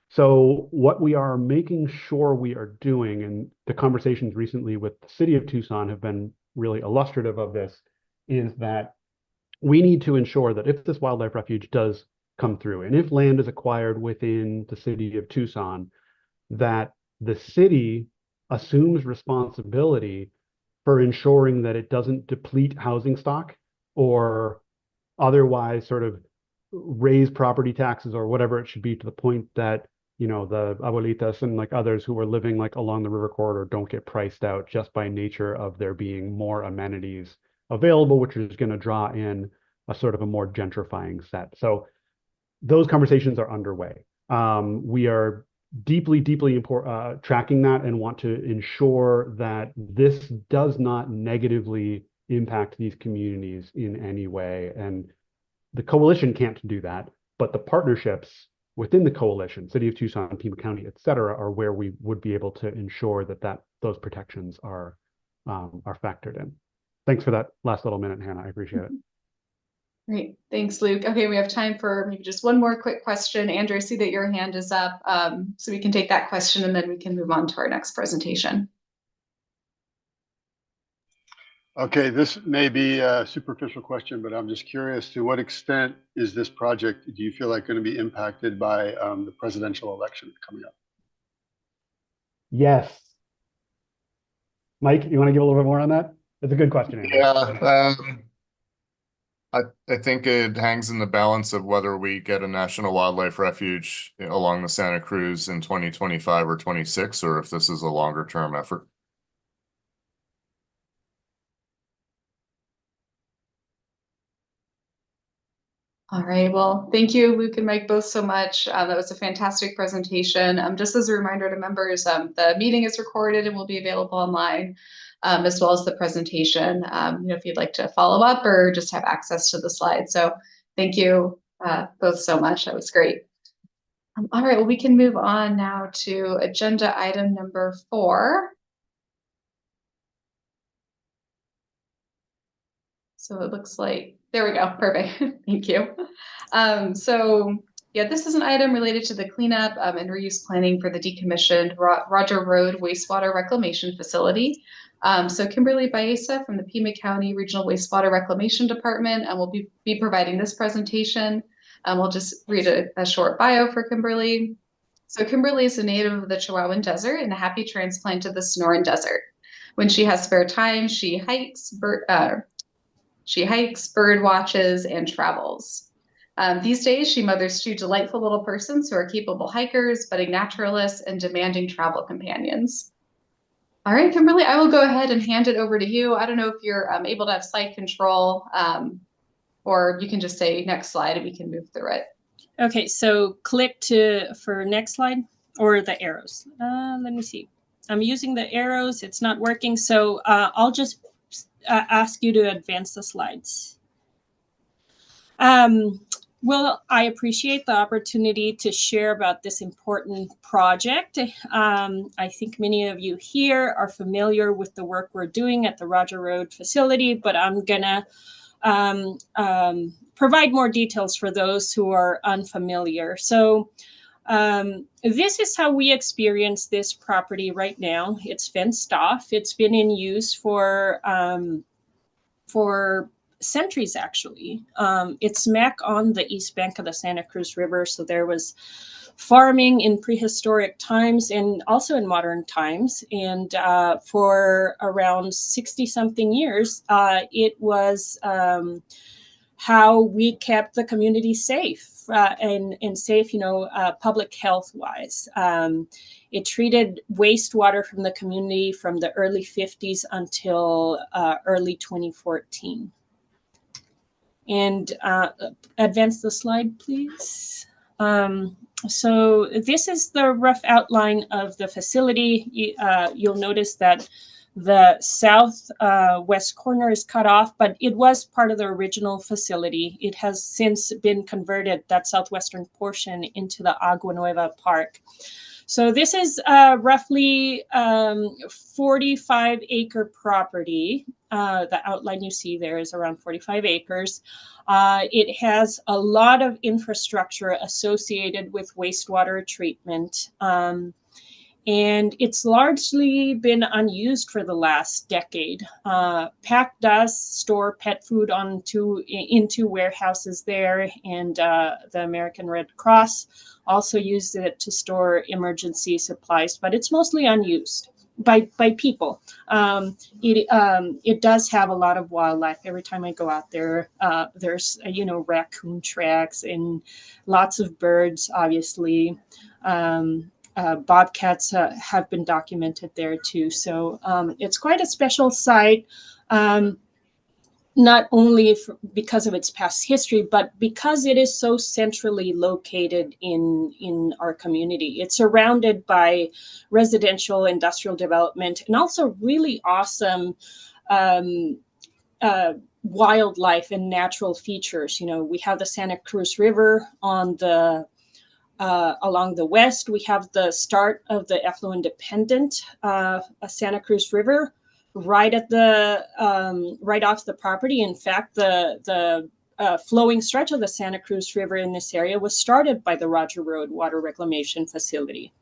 So what we are making sure we are doing, and the conversations recently with the city of Tucson have been really illustrative of this, is that we need to ensure that if this wildlife refuge does come through, and if land is acquired within the city of Tucson, that the city assumes responsibility for ensuring that it doesn't deplete housing stock or otherwise sort of raise property taxes or whatever it should be to the point that the abuelitas and like others who are living like along the river corridor don't get priced out just by nature of there being more amenities available, which is going to draw in a sort of a more gentrifying set. So those conversations are underway. We are deeply tracking that and want to ensure that this does not negatively impact these communities in any way. And the coalition can't do that, but the partnerships within the coalition, City of Tucson, Pima County, et cetera, are where we would be able to ensure that those protections are factored in. Thanks for that last little minute, Hannah. I appreciate it. Great. Thanks, Luke. Okay, we have time for maybe just one more quick question. Andrew, I see that your hand is up, so we can take that question and then we can move on to our next presentation. Okay, this may be a superficial question, but I'm just curious, to what extent is this project, do you feel like, going to be impacted by the presidential election coming up? Yes. Mike, you want to give a little bit more on that? That's a good question, Andrew. Yeah, I think it hangs in the balance of whether we get a national wildlife refuge along the Santa Cruz in 2025 or 26, or if this is a longer term effort. All right, well, thank you, Luke and Mike, both so much. That was a fantastic presentation. Just as a reminder to members, the meeting is recorded and will be available online, as well as the presentation, if you'd like to follow up or just have access to the slides. So thank you both so much. That was great. All right, well, we can move on now to agenda item number 4. So it looks like, there we go, perfect, thank you. So yeah, this is an item related to the cleanup and reuse planning for the decommissioned Roger Road wastewater reclamation facility. So Kimberly Baeza from the Pima County Regional Wastewater Reclamation Department will be providing this presentation. We'll just read a short bio for Kimberly. So Kimberly is a native of the Chihuahuan Desert and a happy transplant to the Sonoran Desert. When she has spare time, she hikes, bird watches, and travels. These days, she mothers 2 delightful little persons who are capable hikers, budding naturalists, and demanding travel companions. All right, Kimberly, I will go ahead and hand it over to you. I don't know if you're able to have slide control, or you can just say next slide and we can move through it. Okay, so click for next slide or the arrows. Let me see. I'm using the arrows. It's not working. So I'll just ask you to advance the slides. Well, I appreciate the opportunity to share about this important project. I think many of you here are familiar with the work we're doing at the Roger Road facility, but I'm gonna provide more details for those who are unfamiliar. So this is how we experience this property right now. It's fenced off. It's been in use for centuries, actually. It's smack on the east bank of the Santa Cruz River. So there was farming in prehistoric times and also in modern times. And for around 60 something years, it was how we kept the community safe and safe, public health wise. It treated wastewater from the community from the early 50s until early 2014. And advance the slide, please. So this is the rough outline of the facility. You'll notice that the south west corner is cut off, but it was part of the original facility. It has since been converted, that southwestern portion, into the Agua Nueva Park. So this is roughly 45-acre property. The outline you see there is around 45 acres. It has a lot of infrastructure associated with wastewater treatment. And it's largely been unused for the last decade. PAC does store pet food into warehouses there, and the American Red Cross also uses it to store emergency supplies, but it's mostly unused by people. It does have a lot of wildlife. Every time I go out there, there's raccoon tracks and lots of birds, obviously. Bobcats have been documented there too. So it's quite a special site, not only because of its past history, but because it is so centrally located in our community. It's surrounded by residential, industrial development, and also really awesome wildlife and natural features. We have the Santa Cruz River on the along the west. We have the start of the effluent dependent Santa Cruz River right at the right off the property. In fact, the flowing stretch of the Santa Cruz River in this area was started by the Roger Road Water Reclamation Facility.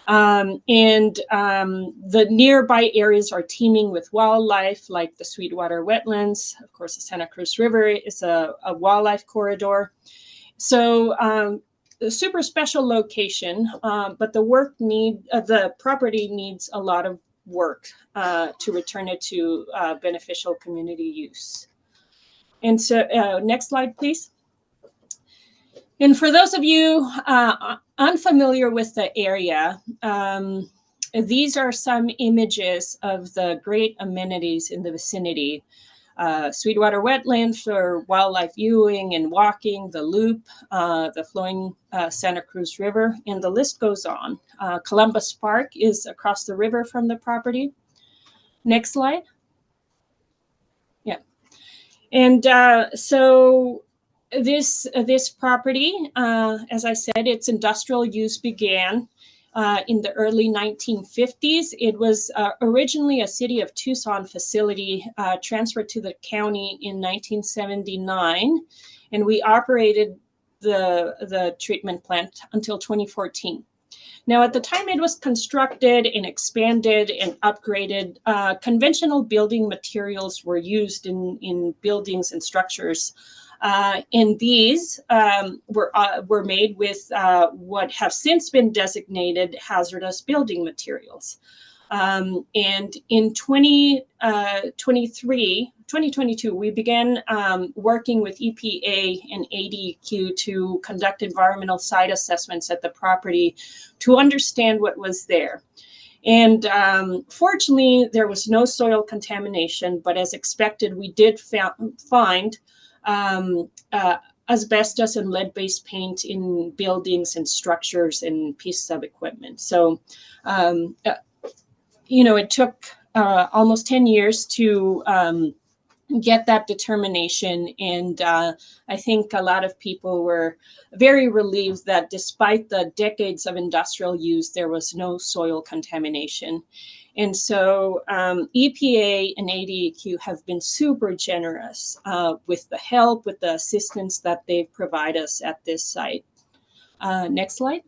The nearby areas are teeming with wildlife, like the Sweetwater wetlands. Of course, the Santa Cruz River is a wildlife corridor. So a super special location, but the property needs a lot of work to return it to beneficial community use. And so next slide, please. And for those of you unfamiliar with the area, these are some images of the great amenities in the vicinity. Sweetwater wetlands for wildlife viewing and walking, the loop, the flowing Santa Cruz River, and the list goes on. Columbus Park is across the river from the property. Next slide. Yeah. And so this property, as I said, its industrial use began in the early 1950s. It was originally a City of Tucson facility, transferred to the county in 1979, and we operated the treatment plant until 2014. Now, at the time it was constructed and expanded and upgraded, conventional building materials were used in buildings and structures. And these were made with what have since been designated hazardous building materials. And in 2022, we began working with EPA and ADQ to conduct environmental site assessments at the property to understand what was there. And fortunately, there was no soil contamination, but as expected, we did find asbestos and lead-based paint in buildings and structures and pieces of equipment. So it took almost 10 years to get that determination. And I think a lot of people were very relieved that despite the decades of industrial use, there was no soil contamination. And so EPA and ADEQ have been super generous with the help, with the assistance that they've provided us at this site. Next slide.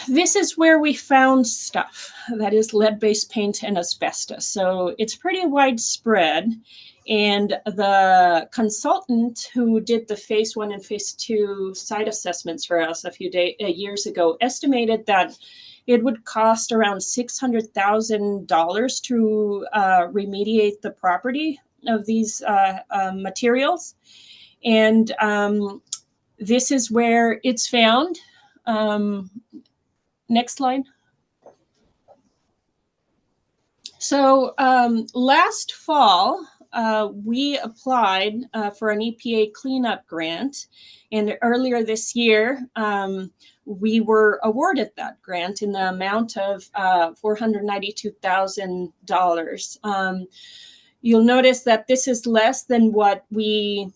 This is where we found stuff that is lead-based paint and asbestos. So it's pretty widespread. And the consultant who did the phase 1 and phase 2 site assessments for us a few years ago estimated that it would cost around $600,000 to remediate the property of these materials. And this is where it's found. Next slide. So last fall, we applied for an EPA cleanup grant. And earlier this year, we were awarded that grant in the amount of $492,000. You'll notice that this is less than what the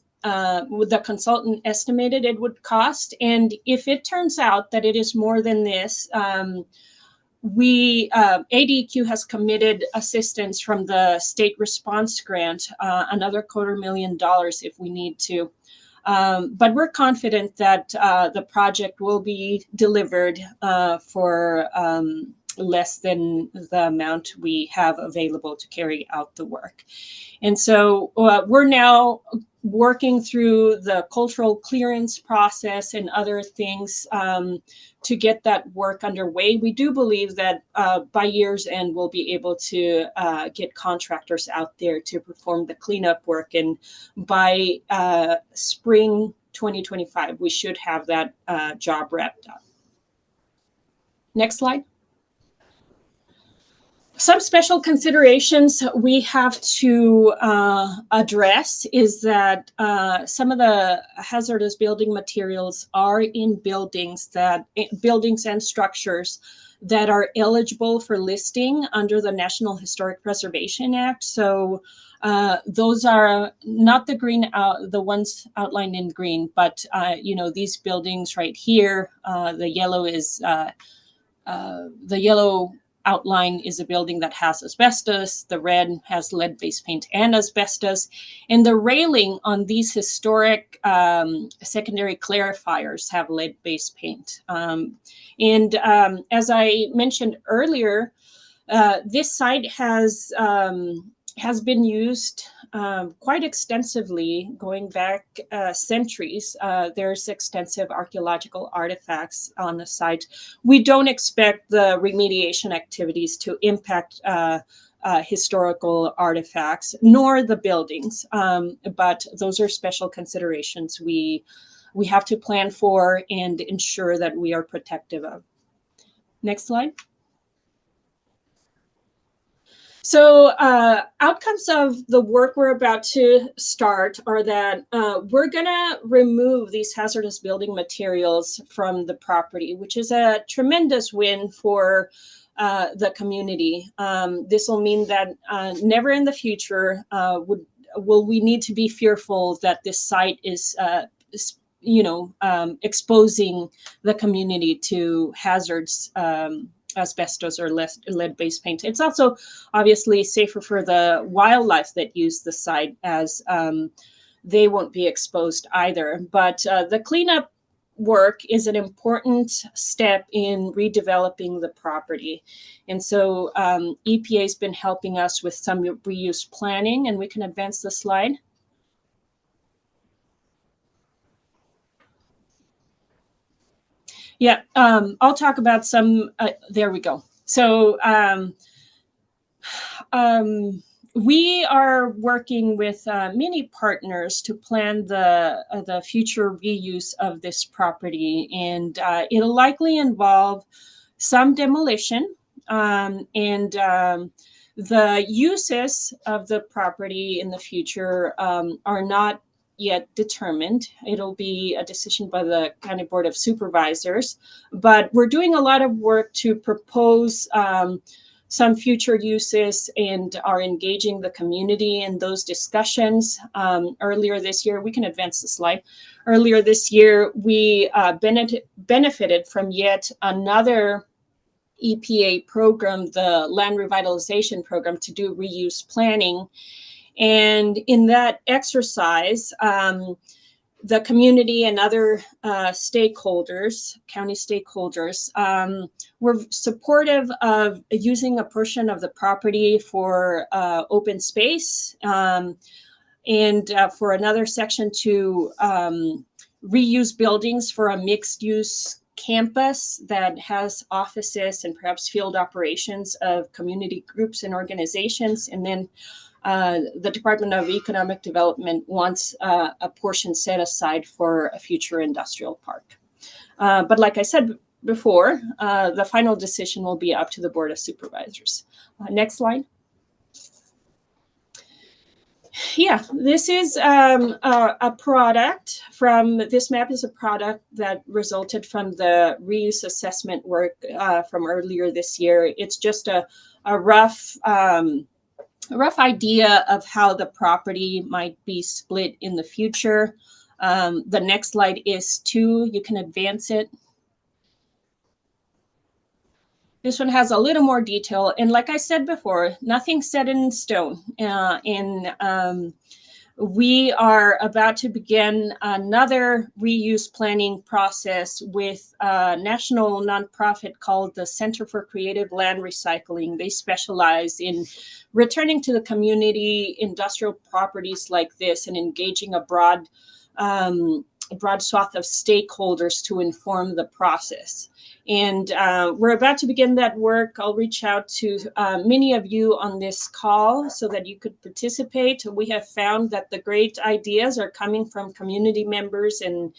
consultant estimated it would cost. And if it turns out that it is more than this, ADEQ has committed assistance from the state response grant, another $250,000 if we need to. But we're confident that the project will be delivered for less than the amount we have available to carry out the work. And so we're now working through the cultural clearance process and other things to get that work underway. We do believe that by year's end, we'll be able to get contractors out there to perform the cleanup work. And by spring 2025, we should have that job wrapped up. Next slide. Some special considerations we have to address is that some of the hazardous building materials are in buildings and structures that are eligible for listing under the National Historic Preservation Act. So those are not the ones outlined in green, but these buildings right here. The yellow outline is a building that has asbestos. The red has lead-based paint and asbestos. And the railing on these historic secondary clarifiers have lead-based paint. As I mentioned earlier, this site has been used quite extensively going back centuries. There's extensive archaeological artifacts on the site. We don't expect the remediation activities to impact historical artifacts, nor the buildings, but those are special considerations we have to plan for and ensure that we are protective of. Next slide. So outcomes of the work we're about to start are that we're going to remove these hazardous building materials from the property, which is a tremendous win for the community. This will mean that never in the future will we need to be fearful that this site is exposing the community to hazards, asbestos or lead-based paint. It's also obviously safer for the wildlife that use the site, as they won't be exposed either. But the cleanup work is an important step in redeveloping the property. And so EPA has been helping us with some reuse planning, and we can advance the slide. Yeah, I'll talk about some, there we go. So we are working with many partners to plan the future reuse of this property, and it'll likely involve some demolition, and the uses of the property in the future are not yet determined. It'll be a decision by the County Board of Supervisors, but we're doing a lot of work to propose some future uses and are engaging the community in those discussions. Earlier this year, we can advance the slide. Earlier this year, we benefited from yet another EPA program, the Land Revitalization Program, to do reuse planning. And in that exercise, the community and other stakeholders, county stakeholders, were supportive of using a portion of the property for open space and for another section to reuse buildings for a mixed-use campus that has offices and perhaps field operations of community groups and organizations. And then the Department of Economic Development wants a portion set aside for a future industrial park. But like I said before, the final decision will be up to the Board of Supervisors. Next slide. Yeah, this is a product from, this map is a product that resulted from the reuse assessment work from earlier this year. It's just a rough idea of how the property might be split in the future. The next slide is 2. You can advance it. This one has a little more detail. And like I said before, nothing's set in stone. We are about to begin another reuse planning process with a national nonprofit called the Center for Creative Land Recycling. They specialize in returning to the community industrial properties like this and engaging a broad swath of stakeholders to inform the process. And we're about to begin that work. I'll reach out to many of you on this call so that you could participate. We have found that the great ideas are coming from community members and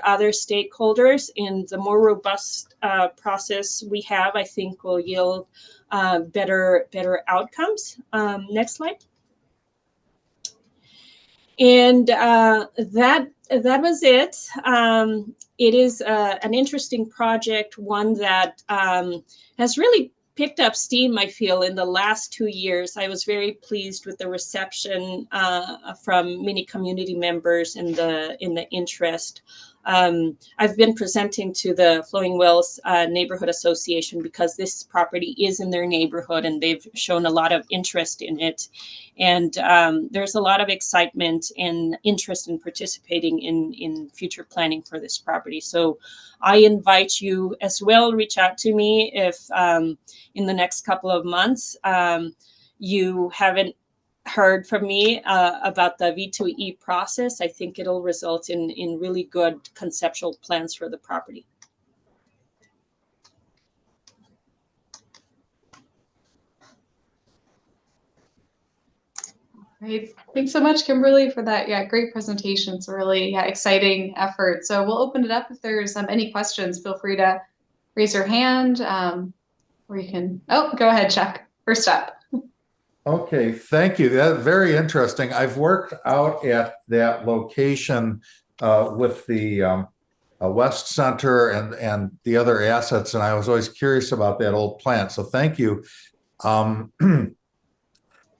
other stakeholders. And the more robust process we have, I think will yield better outcomes. Next slide. And that was it. It is an interesting project, one that has really picked up steam, I feel, in the last 2 years. I was very pleased with the reception from many community members in the interest. I've been presenting to the Flowing Wells Neighborhood Association because this property is in their neighborhood and they've shown a lot of interest in it. And there's a lot of excitement and interest in participating in future planning for this property. So I invite you as well, reach out to me if in the next couple of months you haven't heard from me about the V2E process. I think it'll result in really good conceptual plans for the property. Great. Thanks so much, Kimberly, for that. Yeah, great presentation. It's a really exciting effort. So we'll open it up. If there's any questions, feel free to raise your hand or you can, go ahead, Chuck. First up. Okay, thank you. That's very interesting. I've worked out at that location with the West Center and the other assets, and I was always curious about that old plant. So thank you.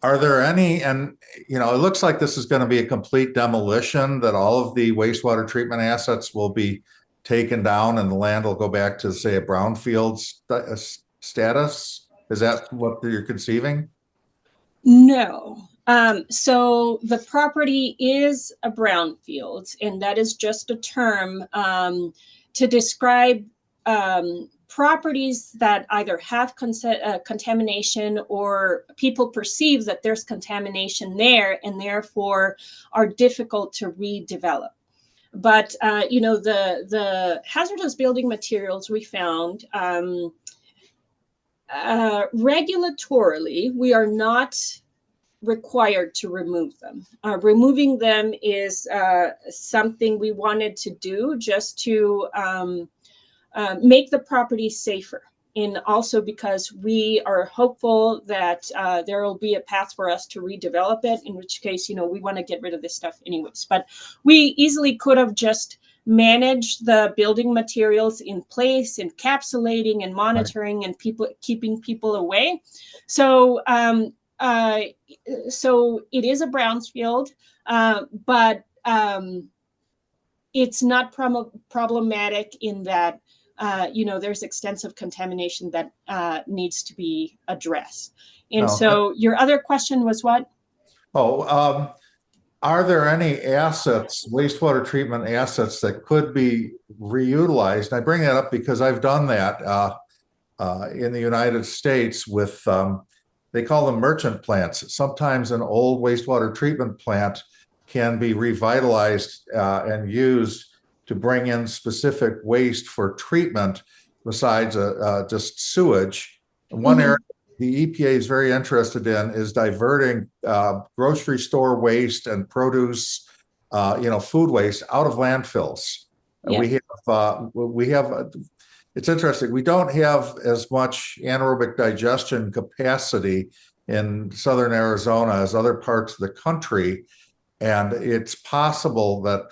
Are there any, and it looks like this is going to be a complete demolition, that all of the wastewater treatment assets will be taken down and the land will go back to, say, a brownfield status? Is that what you're conceiving? No. So the property is a brownfield, and that is just a term to describe properties that either have contamination or people perceive that there's contamination there and therefore are difficult to redevelop. But, the hazardous building materials we found, regulatorily, we are not required to remove them. Removing them is something we wanted to do just to make the property safer and also because we are hopeful that there will be a path for us to redevelop it, in which case, we want to get rid of this stuff anyways. But we easily could have just managed the building materials in place, encapsulating and monitoring and keeping people away. So so it is a brownfield, but it's not problematic in that, there's extensive contamination that needs to be addressed. And so your other question was what? Oh, are there any assets, wastewater treatment assets that could be reutilized? And I bring that up because I've done that in the United States with, they call them merchant plants. Sometimes an old wastewater treatment plant can be revitalized and used to bring in specific waste for treatment besides just sewage. One area the EPA is very interested in is diverting grocery store waste and produce, food waste out of landfills. Yeah. We have, it's interesting. We don't have as much anaerobic digestion capacity in Southern Arizona as other parts of the country. And it's possible that,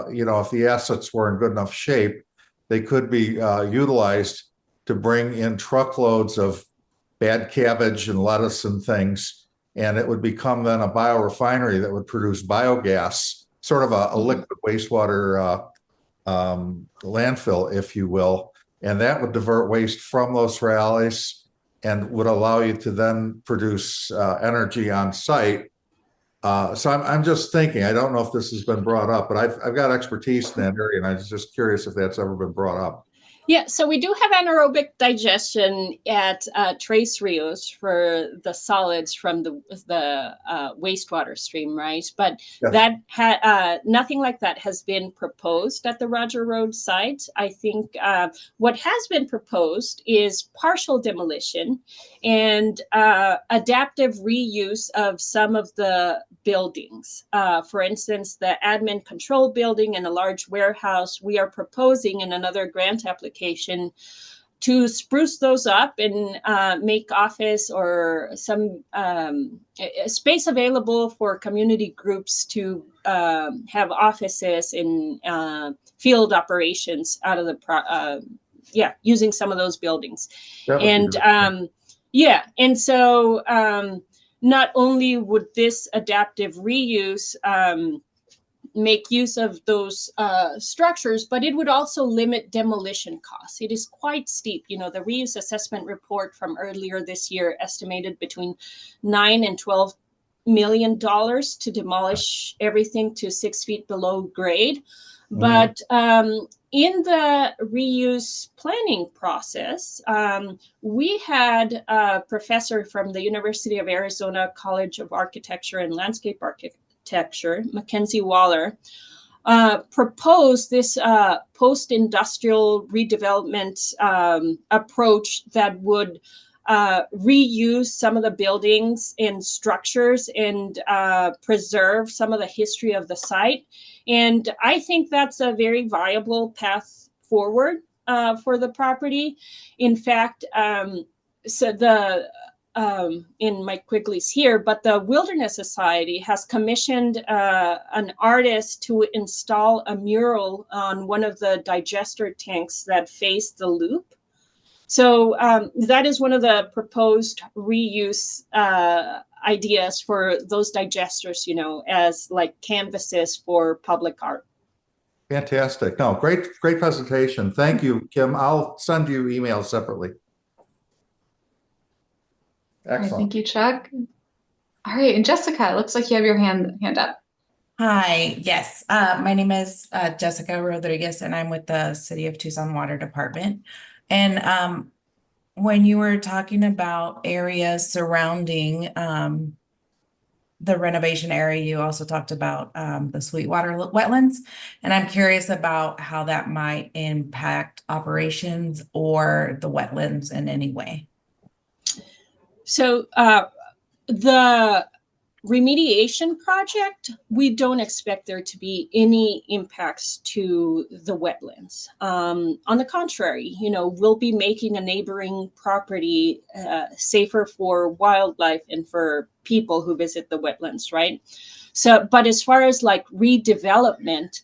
if the assets were in good enough shape, they could be utilized to bring in truckloads of bad cabbage and lettuce and things. And it would become then a biorefinery that would produce biogas, sort of a liquid wastewater landfill, if you will. And that would divert waste from Los Reales and would allow you to then produce energy on site. So I'm just thinking, I don't know if this has been brought up, but I've got expertise in that area, and I was just curious if that's ever been brought up. Yeah, so we do have anaerobic digestion at Tres Rios for the solids from the wastewater stream, right? But yes, that nothing like that has been proposed at the Roger Road site. I think what has been proposed is partial demolition and adaptive reuse of some of the buildings. For instance, the admin control building and a large warehouse, we are proposing in another grant application to spruce those up and make office or some space available for community groups to have offices in field operations out of the using some of those buildings. And and so not only would this adaptive reuse make use of those structures, but it would also limit demolition costs. It is quite steep. The reuse assessment report from earlier this year estimated between $9 and $12 million to demolish everything to 6 feet below grade. But in the reuse planning process, we had a professor from the University of Arizona College of Architecture and Landscape Architecture, Mackenzie Waller, proposed this post-industrial redevelopment approach that would reuse some of the buildings and structures and preserve some of the history of the site. And I think that's a very viable path forward for the property. In fact, so the in Mike Quigley's here, but the Wilderness Society has commissioned an artist to install a mural on one of the digester tanks that face the loop. So that is one of the proposed reuse ideas for those digesters, as like canvases for public art. Fantastic. No, great presentation. Thank you, Kim. I'll send you emails separately. Excellent. Right, thank you, Chuck. All right, and Jessica, it looks like you have your hand up. Hi, yes. My name is Jessica Rodriguez, and I'm with the City of Tucson Water Department. And when you were talking about areas surrounding the renovation area, you also talked about the Sweetwater wetlands. And I'm curious about how that might impact operations or the wetlands in any way. So the remediation project, we don't expect there to be any impacts to the wetlands. On the contrary, we'll be making a neighboring property safer for wildlife and for people who visit the wetlands, right? So, but as far as like redevelopment,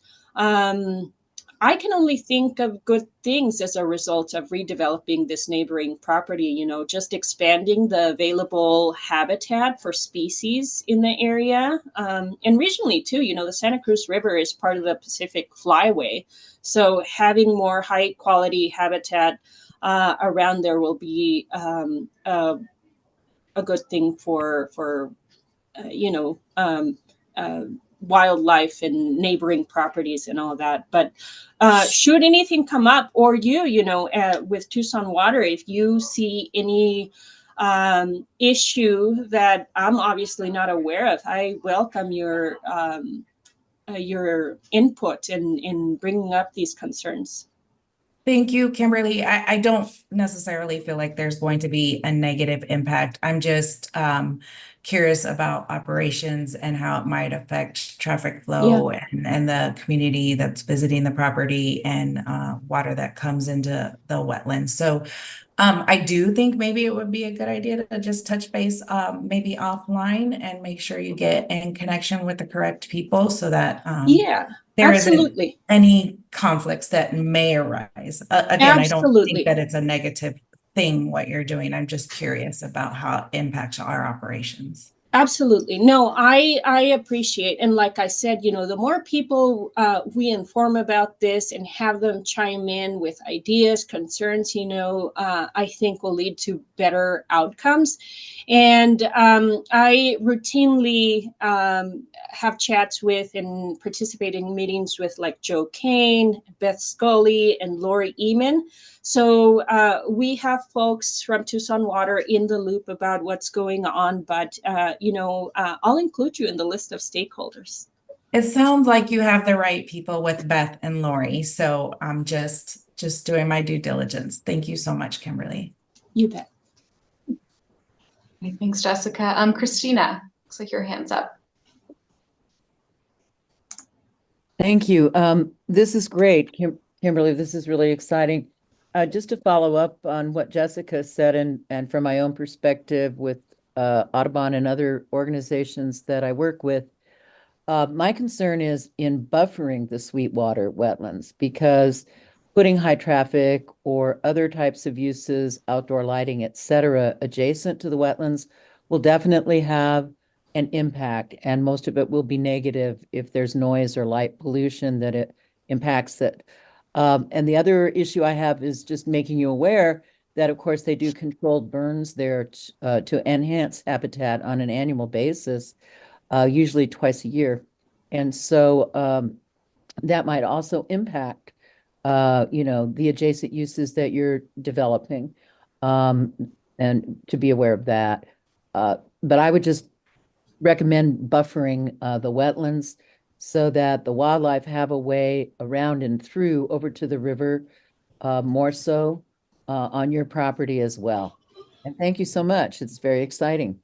I can only think of good things as a result of redeveloping this neighboring property, just expanding the available habitat for species in the area. And regionally too, the Santa Cruz River is part of the Pacific Flyway. So having more high quality habitat around there will be a good thing for wildlife and neighboring properties and all that. But should anything come up, or with Tucson Water, if you see any issue that I'm obviously not aware of, I welcome your input in bringing up these concerns. Thank you, Kimberly. I don't necessarily feel like there's going to be a negative impact. I'm just curious about operations and how it might affect traffic flow and the community that's visiting the property and water that comes into the wetlands. So I do think maybe it would be a good idea to just touch base maybe offline and make sure you get in connection with the correct people so that there absolutely. isn't any conflicts that may arise. Again, I don't think that it's a negative thing what you're doing. I'm just curious about how it impacts our operations. Absolutely. No, I appreciate. And like I said, the more people we inform about this and have them chime in with ideas, concerns, I think will lead to better outcomes. And I routinely have chats with and participate in meetings with like Joe Kane, Beth Scully, and Lori Eman. So we have folks from Tucson Water in the loop about what's going on, but I'll include you in the list of stakeholders. It sounds like you have the right people with Beth and Lori, so I'm just doing my due diligence. Thank you so much, Kimberly. You bet. Okay, thanks, Jessica. Christina, looks like your hand's up. Thank you. This is great, Kimberly. This is really exciting. Just to follow up on what Jessica said, and from my own perspective with Audubon and other organizations that I work with, my concern is in buffering the Sweetwater wetlands, because putting high traffic or other types of uses, outdoor lighting, et cetera, adjacent to the wetlands will definitely have an impact, and most of it will be negative if there's noise or light pollution that it impacts it. And the other issue I have is just making you aware that, of course, they do controlled burns there to enhance habitat on an annual basis, usually twice a year. And so that might also impact, the adjacent uses that you're developing, and to be aware of that. But I would just recommend buffering the wetlands so that the wildlife have a way around and through over to the river, more so on your property as well. And thank you so much. It's very exciting.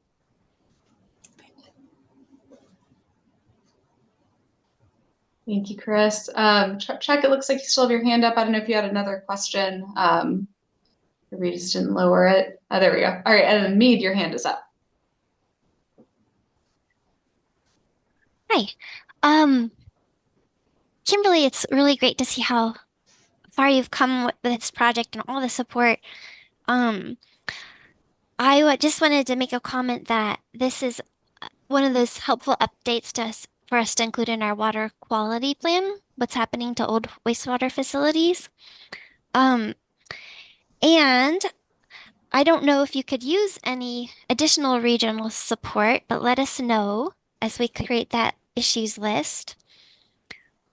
Thank you, Chris. Chuck, it looks like you still have your hand up. I don't know if you had another question. We just didn't lower it. Oh, there we go. All right, and then Mead, your hand is up. Hi. Kimberly, it's really great to see how far you've come with this project and all the support. I just wanted to make a comment that this is one of those helpful updates to us for us to include in our water quality plan, what's happening to old wastewater facilities. And I don't know if you could use any additional regional support, but let us know as we create that issues list.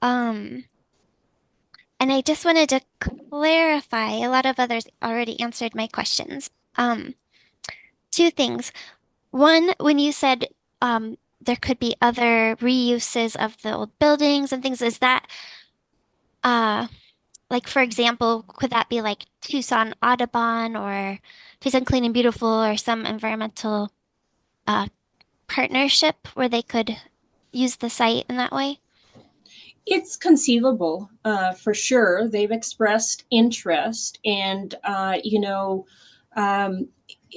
And I just wanted to clarify, a lot of others already answered my questions. Two things. One, when you said there could be other reuses of the old buildings and things, is that like, for example, could that be like Tucson Audubon or Tucson Clean and Beautiful or some environmental partnership where they could use the site in that way? It's conceivable, for sure. They've expressed interest, and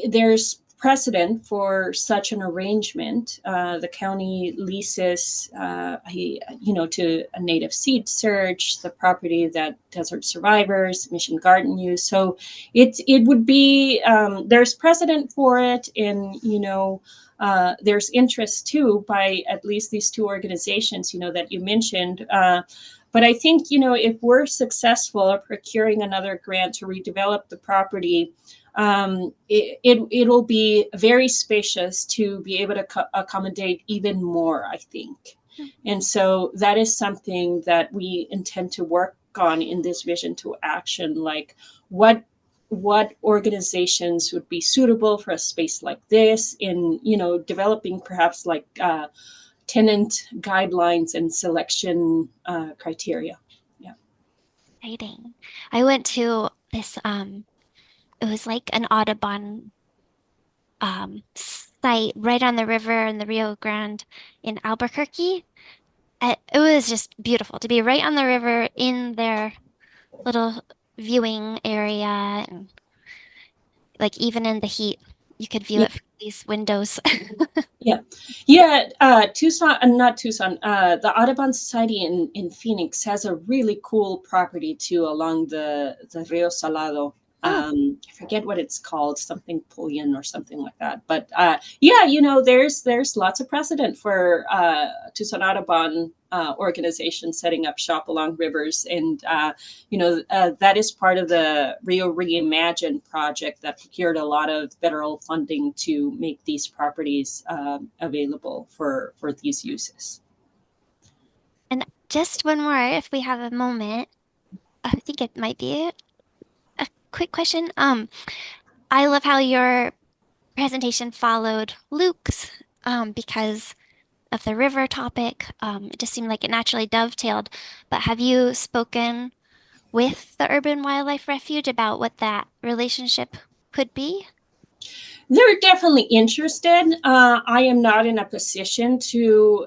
there's precedent for such an arrangement. The county leases, to a native seed search, the property that Desert Survivors, Mission Garden use. So it would be there's precedent for it, and there's interest too by at least these two organizations, that you mentioned. But I think, if we're successful at procuring another grant to redevelop the property, it'll be very spacious to be able to accommodate even more, I think. And so that is something that we intend to work on in this vision to action, like what organizations would be suitable for a space like this, in developing perhaps like tenant guidelines and selection criteria. Yeah. Exciting. I went to this it was like an Audubon site right on the river in the Rio Grande in Albuquerque. It was just beautiful to be right on the river in their little viewing area, and like even in the heat, you could view it from these windows. Tucson, not Tucson, the Audubon Society in Phoenix has a really cool property too along the Rio Salado. I forget what it's called, something Pullian or something like that. But there's lots of precedent for Tucson Audubon organizations setting up shop along rivers, and that is part of the Rio Reimagine project that procured a lot of federal funding to make these properties available for these uses. And just one more, if we have a moment. I think it might be a quick question. I love how your presentation followed Luke's because of the river topic. It just seemed like it naturally dovetailed. But have you spoken with the Urban Wildlife Refuge about what that relationship could be? They're definitely interested. I am not in a position to,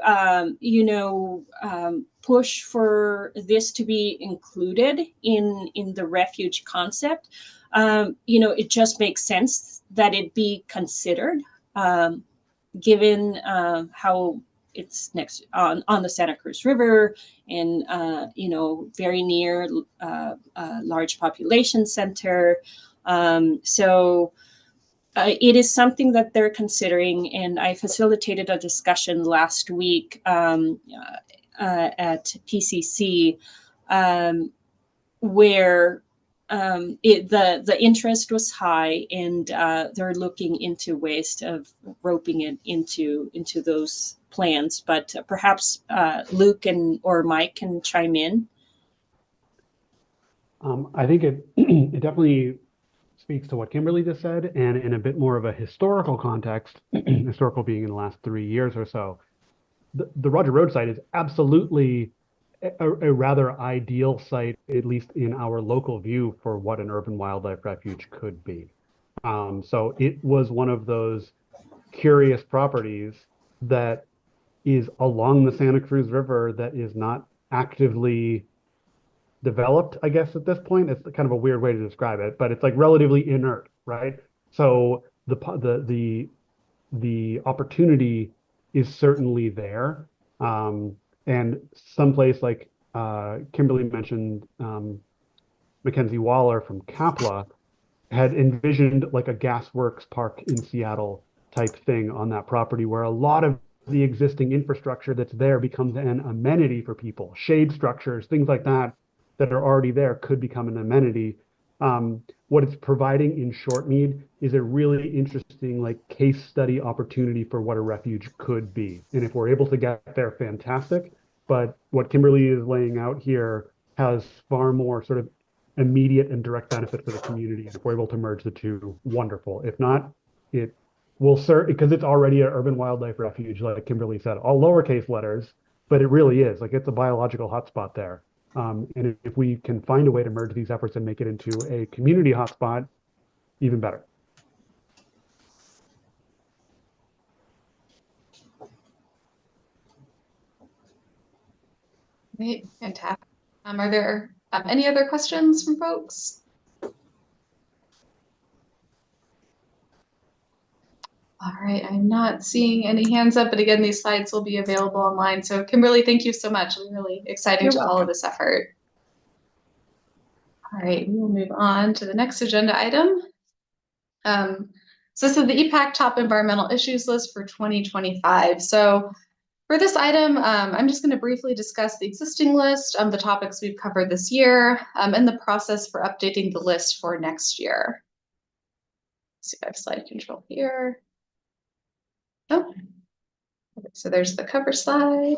push for this to be included in the refuge concept. It just makes sense that it be considered, given how it's next on the Santa Cruz River, and very near a large population center. It is something that they're considering, and I facilitated a discussion last week at PCC where the interest was high, and they're looking into ways of roping it into those plans. But perhaps Luke or Mike can chime in. I think it definitely speaks to what Kimberly just said, and in a bit more of a historical context, historical being in the last 3 years or so, the Roger Road site is absolutely a rather ideal site, at least in our local view, for what an urban wildlife refuge could be. So it was one of those curious properties that is along the Santa Cruz River that is not actively developed, I guess, at this point. It's kind of a weird way to describe it, but it's like relatively inert, right? So the opportunity is certainly there. And someplace like Kimberly mentioned, Mackenzie Waller from Kapla had envisioned like a gasworks park in Seattle type thing on that property, where a lot of the existing infrastructure that's there becomes an amenity for people. Shade structures, things like that are already there could become an amenity. What it's providing in Short Mead is a really interesting like case study opportunity for what a refuge could be. And if we're able to get there, fantastic. But what Kimberly is laying out here has far more sort of immediate and direct benefit for the community. And if we're able to merge the two, wonderful. If not, it will serve, because it's already an urban wildlife refuge, like Kimberly said, all lowercase letters, but it really is like it's a biological hotspot there. And if we can find a way to merge these efforts and make it into a community hotspot, even better. Great, fantastic. Are there any other questions from folks? All right, I'm not seeing any hands up, but again, these slides will be available online. So Kimberly, thank you so much. It's really exciting You're to follow welcome. this effort. All right, we will move on to the next agenda item. So this is the EPAC top environmental issues list for 2025. So for this item, I'm just going to briefly discuss the existing list, the topics we've covered this year, and the process for updating the list for next year. Let's see if I have slide control here. Oh, so there's the cover slide.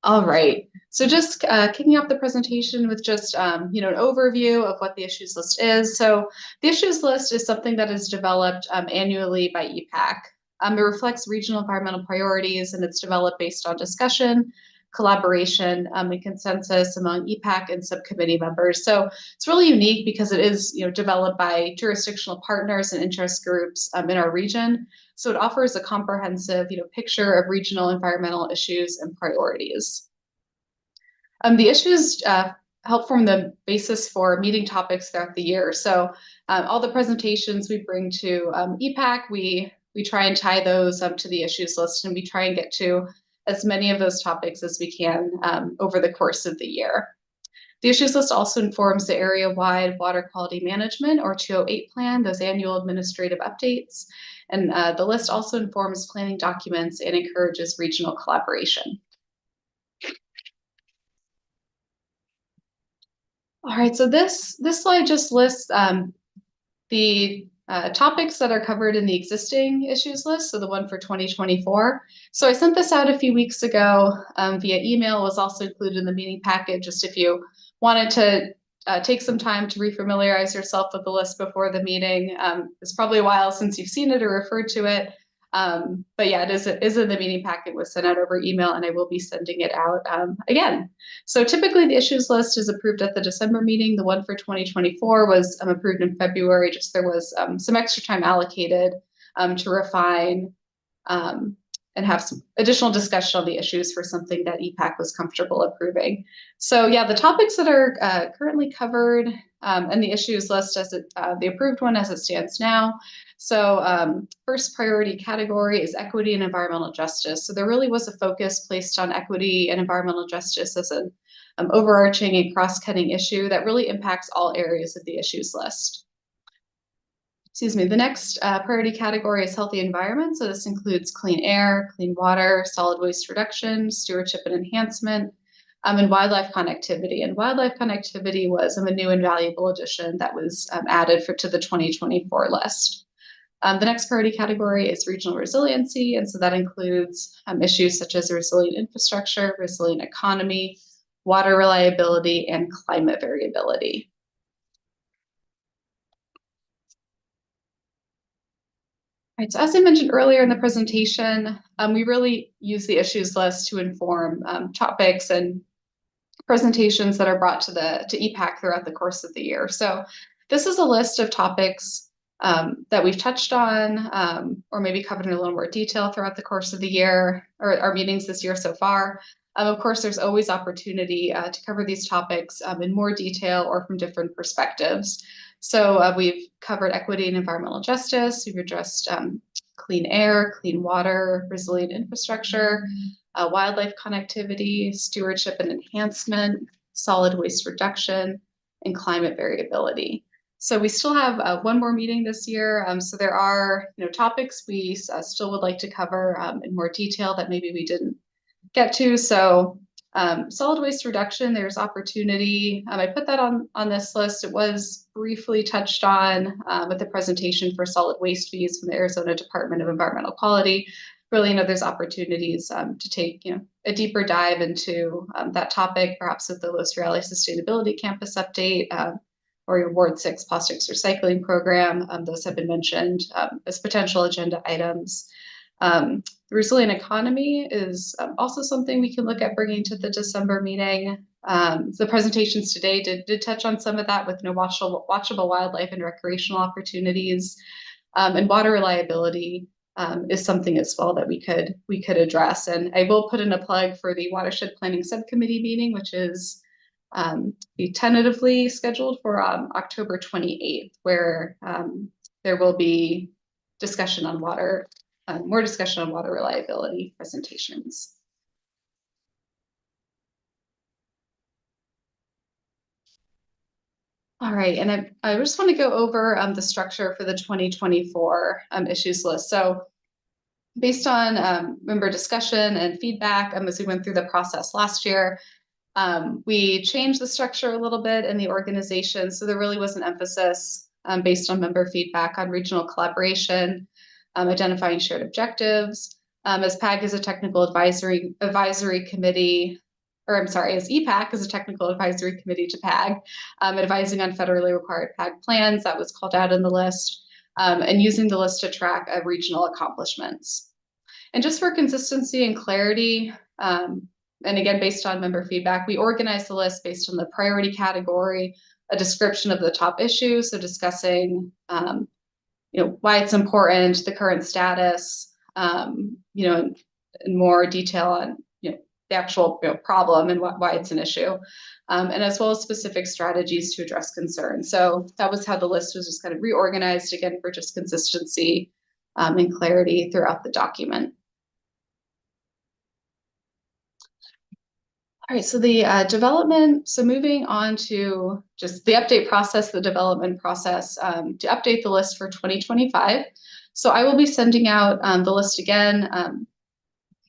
All right, so just kicking off the presentation with just an overview of what the issues list is. So the issues list is something that is developed annually by EPAC. It reflects regional environmental priorities, and it's developed based on discussion, collaboration, and consensus among EPAC and subcommittee members. So it's really unique because it is developed by jurisdictional partners and interest groups in our region. So it offers a comprehensive picture of regional environmental issues and priorities. The issues help form the basis for meeting topics throughout the year. So all the presentations we bring to EPAC, we try and tie those up to the issues list, and we try and get to as many of those topics as we can over the course of the year. The issues list also informs the area-wide water quality management, or 208 plan, those annual administrative updates. And the list also informs planning documents and encourages regional collaboration. All right, so this slide just lists the topics that are covered in the existing issues list, so the one for 2024. So I sent this out a few weeks ago via email. It was also included in the meeting packet, just if you wanted to take some time to refamiliarize yourself with the list before the meeting. It's probably a while since you've seen it or referred to it. But yeah, it is in the meeting packet, was sent out over email, and I will be sending it out again. So typically the issues list is approved at the December meeting. The one for 2024 was approved in February, just there was some extra time allocated to refine and have some additional discussion on the issues for something that EPAC was comfortable approving. So yeah, the topics that are currently covered in the issues list as the approved one as it stands now. So first priority category is equity and environmental justice. So there really was a focus placed on equity and environmental justice as an overarching and cross-cutting issue that really impacts all areas of the issues list. Excuse me, the next priority category is healthy environment. So this includes clean air, clean water, solid waste reduction, stewardship and enhancement, and wildlife connectivity. And wildlife connectivity was a new and valuable addition that was added to the 2024 list. The next priority category is regional resiliency, and so that includes issues such as resilient infrastructure, resilient economy, water reliability, and climate variability. All right, so as I mentioned earlier in the presentation, we really use the issues list to inform topics and presentations that are brought to EPAC throughout the course of the year. So this is a list of topics that we've touched on or maybe covered in a little more detail throughout the course of the year, or our meetings this year so far. Of course, there's always opportunity to cover these topics in more detail or from different perspectives. So we've covered equity and environmental justice. We've addressed clean air, clean water, resilient infrastructure, wildlife connectivity, stewardship and enhancement, solid waste reduction, and climate variability. So we still have one more meeting this year. So there are topics we still would like to cover in more detail that maybe we didn't get to. So solid waste reduction, there's opportunity. I put that on this list. It was briefly touched on with the presentation for solid waste fees from the Arizona Department of Environmental Quality. Really, there's opportunities to take a deeper dive into that topic, perhaps with the Los Reales Sustainability Campus update or your Ward 6 plastics recycling program. Those have been mentioned as potential agenda items. The resilient economy is also something we can look at bringing to the December meeting. The presentations today did touch on some of that with watchable wildlife and recreational opportunities, and water reliability. is something as well that we could address. And I will put in a plug for the Watershed Planning Subcommittee meeting, which is be tentatively scheduled for October 28th, where there will be discussion on water, more discussion on water reliability presentations. All right, and I just want to go over the structure for the 2024 issues list. So based on member discussion and feedback as we went through the process last year, we changed the structure a little bit in the organization. So there really was an emphasis based on member feedback on regional collaboration, identifying shared objectives. As PAG is a technical advisory committee, or I'm sorry, as EPAC is a technical advisory committee to PAG, advising on federally required PAG plans, that was called out in the list, and using the list to track regional accomplishments. And just for consistency and clarity, and again, based on member feedback, we organized the list based on the priority category, a description of the top issues, so discussing why it's important, the current status, in more detail on the actual problem and why it's an issue, and as well as specific strategies to address concerns. So that was how the list was just kind of reorganized, again, for just consistency and clarity throughout the document. All right, so the development, so moving on to just the update process, the development process to update the list for 2025. So I will be sending out the list again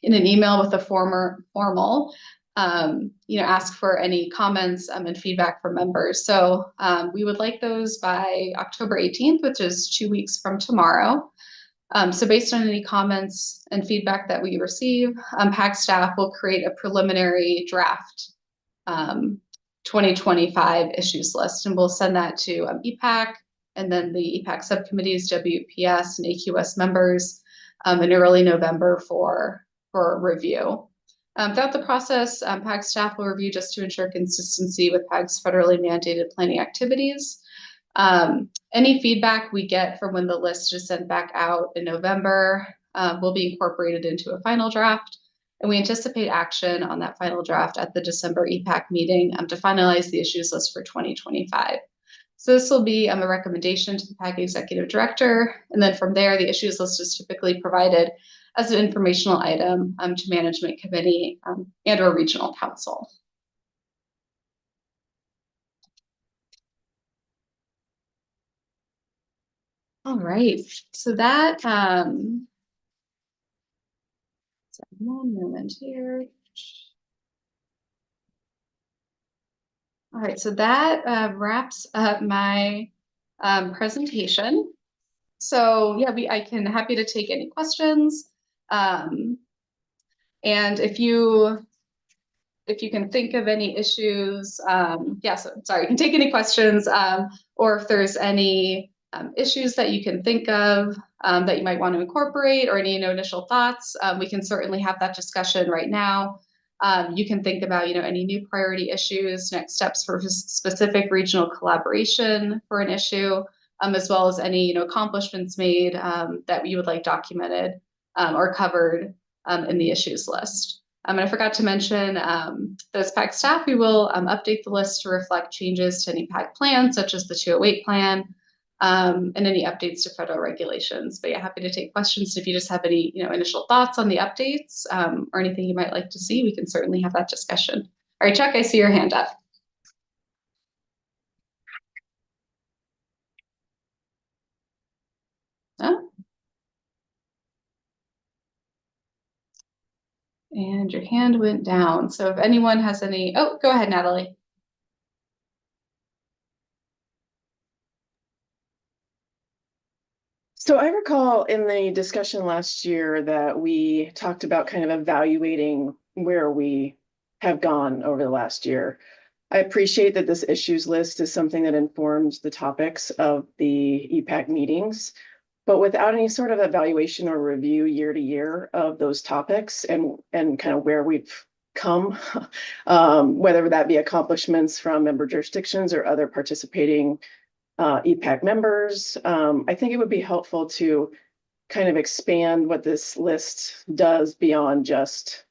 in an email with a formal, ask for any comments and feedback from members. So we would like those by October 18th, which is 2 weeks from tomorrow. So based on any comments and feedback that we receive, PAG staff will create a preliminary draft 2025 issues list, and we'll send that to EPAC and then the EPAC subcommittees, WPS and AQS members in early November for review. Throughout the process, PAG staff will review just to ensure consistency with PAG's federally mandated planning activities. Any feedback we get from when the list is sent back out in November will be incorporated into a final draft, and we anticipate action on that final draft at the December EPAC meeting to finalize the issues list for 2025. So this will be a recommendation to the PAG Executive Director, and then from there, the issues list is typically provided as an informational item to Management Committee and or Regional Council. All right, so that, so 1 moment here. All right, so that wraps up my presentation. So yeah, I can happy to take any questions. And if you can think of any issues, sorry, you can take any questions, or if there's any issues that you can think of that you might want to incorporate, or any initial thoughts, we can certainly have that discussion right now. You can think about any new priority issues, next steps for specific regional collaboration for an issue, as well as any accomplishments made that you would like documented or covered in the issues list. And I forgot to mention, as PAG staff, we will update the list to reflect changes to any PAG plans, such as the 208 plan, and any updates to federal regulations. But yeah, happy to take questions. If you just have any initial thoughts on the updates or anything you might like to see, we can certainly have that discussion. All right, Chuck, I see your hand up. Oh. And your hand went down. So if anyone has any, oh, go ahead, Natalie. So I recall in the discussion last year that we talked about kind of evaluating where we have gone over the last year. I appreciate that this issues list is something that informs the topics of the EPAC meetings, but without any sort of evaluation or review year to year of those topics and kind of where we've come, whether that be accomplishments from member jurisdictions or other participating EPAC members, I think it would be helpful to kind of expand what this list does beyond just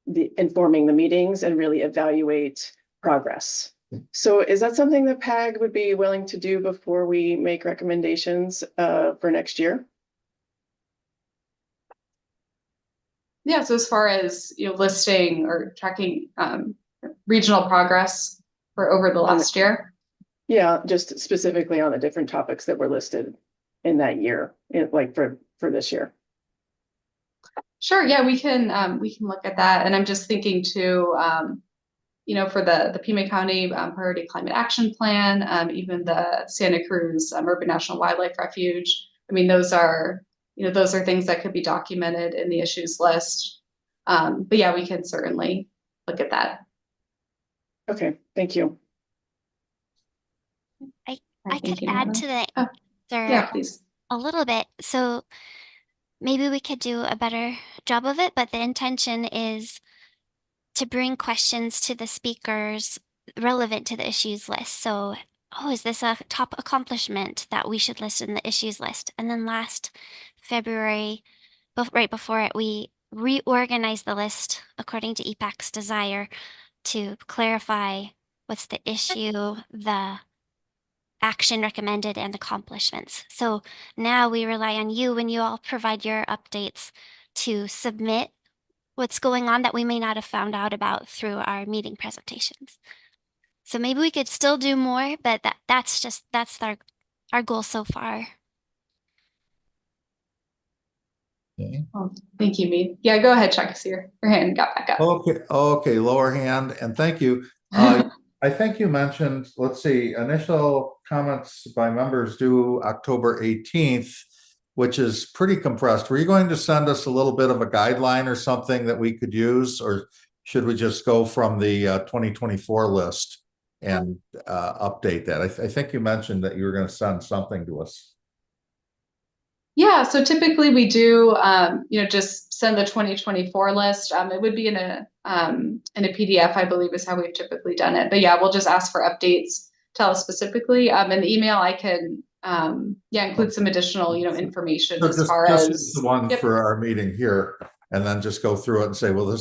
the informing the meetings and really evaluate progress. So is that something that PAG would be willing to do before we make recommendations for next year? Yeah, so as far as listing or tracking regional progress for over the last year. Yeah, just specifically on the different topics that were listed in that year, like for this year. Sure, yeah, we can look at that. And I'm just thinking too, for the Pima County Priority Climate Action Plan, even the Santa Cruz Urban National Wildlife Refuge. I mean, those are things that could be documented in the issues list. But yeah, we can certainly look at that. Okay, thank you. I could add to the yeah, please. a little bit. So maybe we could do a better job of it, but the intention is to bring questions to the speakers relevant to the issues list. So, is this a top accomplishment that we should list in the issues list? And then last February, right before it, we reorganized the list according to EPAC's desire to clarify what's the issue, the action recommended, and accomplishments. So now we rely on you when you all provide your updates to submit what's going on that we may not have found out about through our meeting presentations. So maybe we could still do more, but that's our goal so far. Okay. Oh, thank you, Mead. Yeah, go ahead, Chuck. I see your hand got back up. Okay, lower hand, and thank you. I think you mentioned, let's see, initial comments by members due October 18th, which is pretty compressed. Were you going to send us a little bit of a guideline or something that we could use, or should we just go from the 2024 list and update that? I think you mentioned that you were going to send something to us. Yeah, so typically we do, just send the 2024 list. It would be in a PDF, I believe, is how we've typically done it. But yeah, we'll just ask for updates. Tell us specifically. In the email, I can, include some additional, information So as far as the one for our meeting here, and then just go through it and say, well,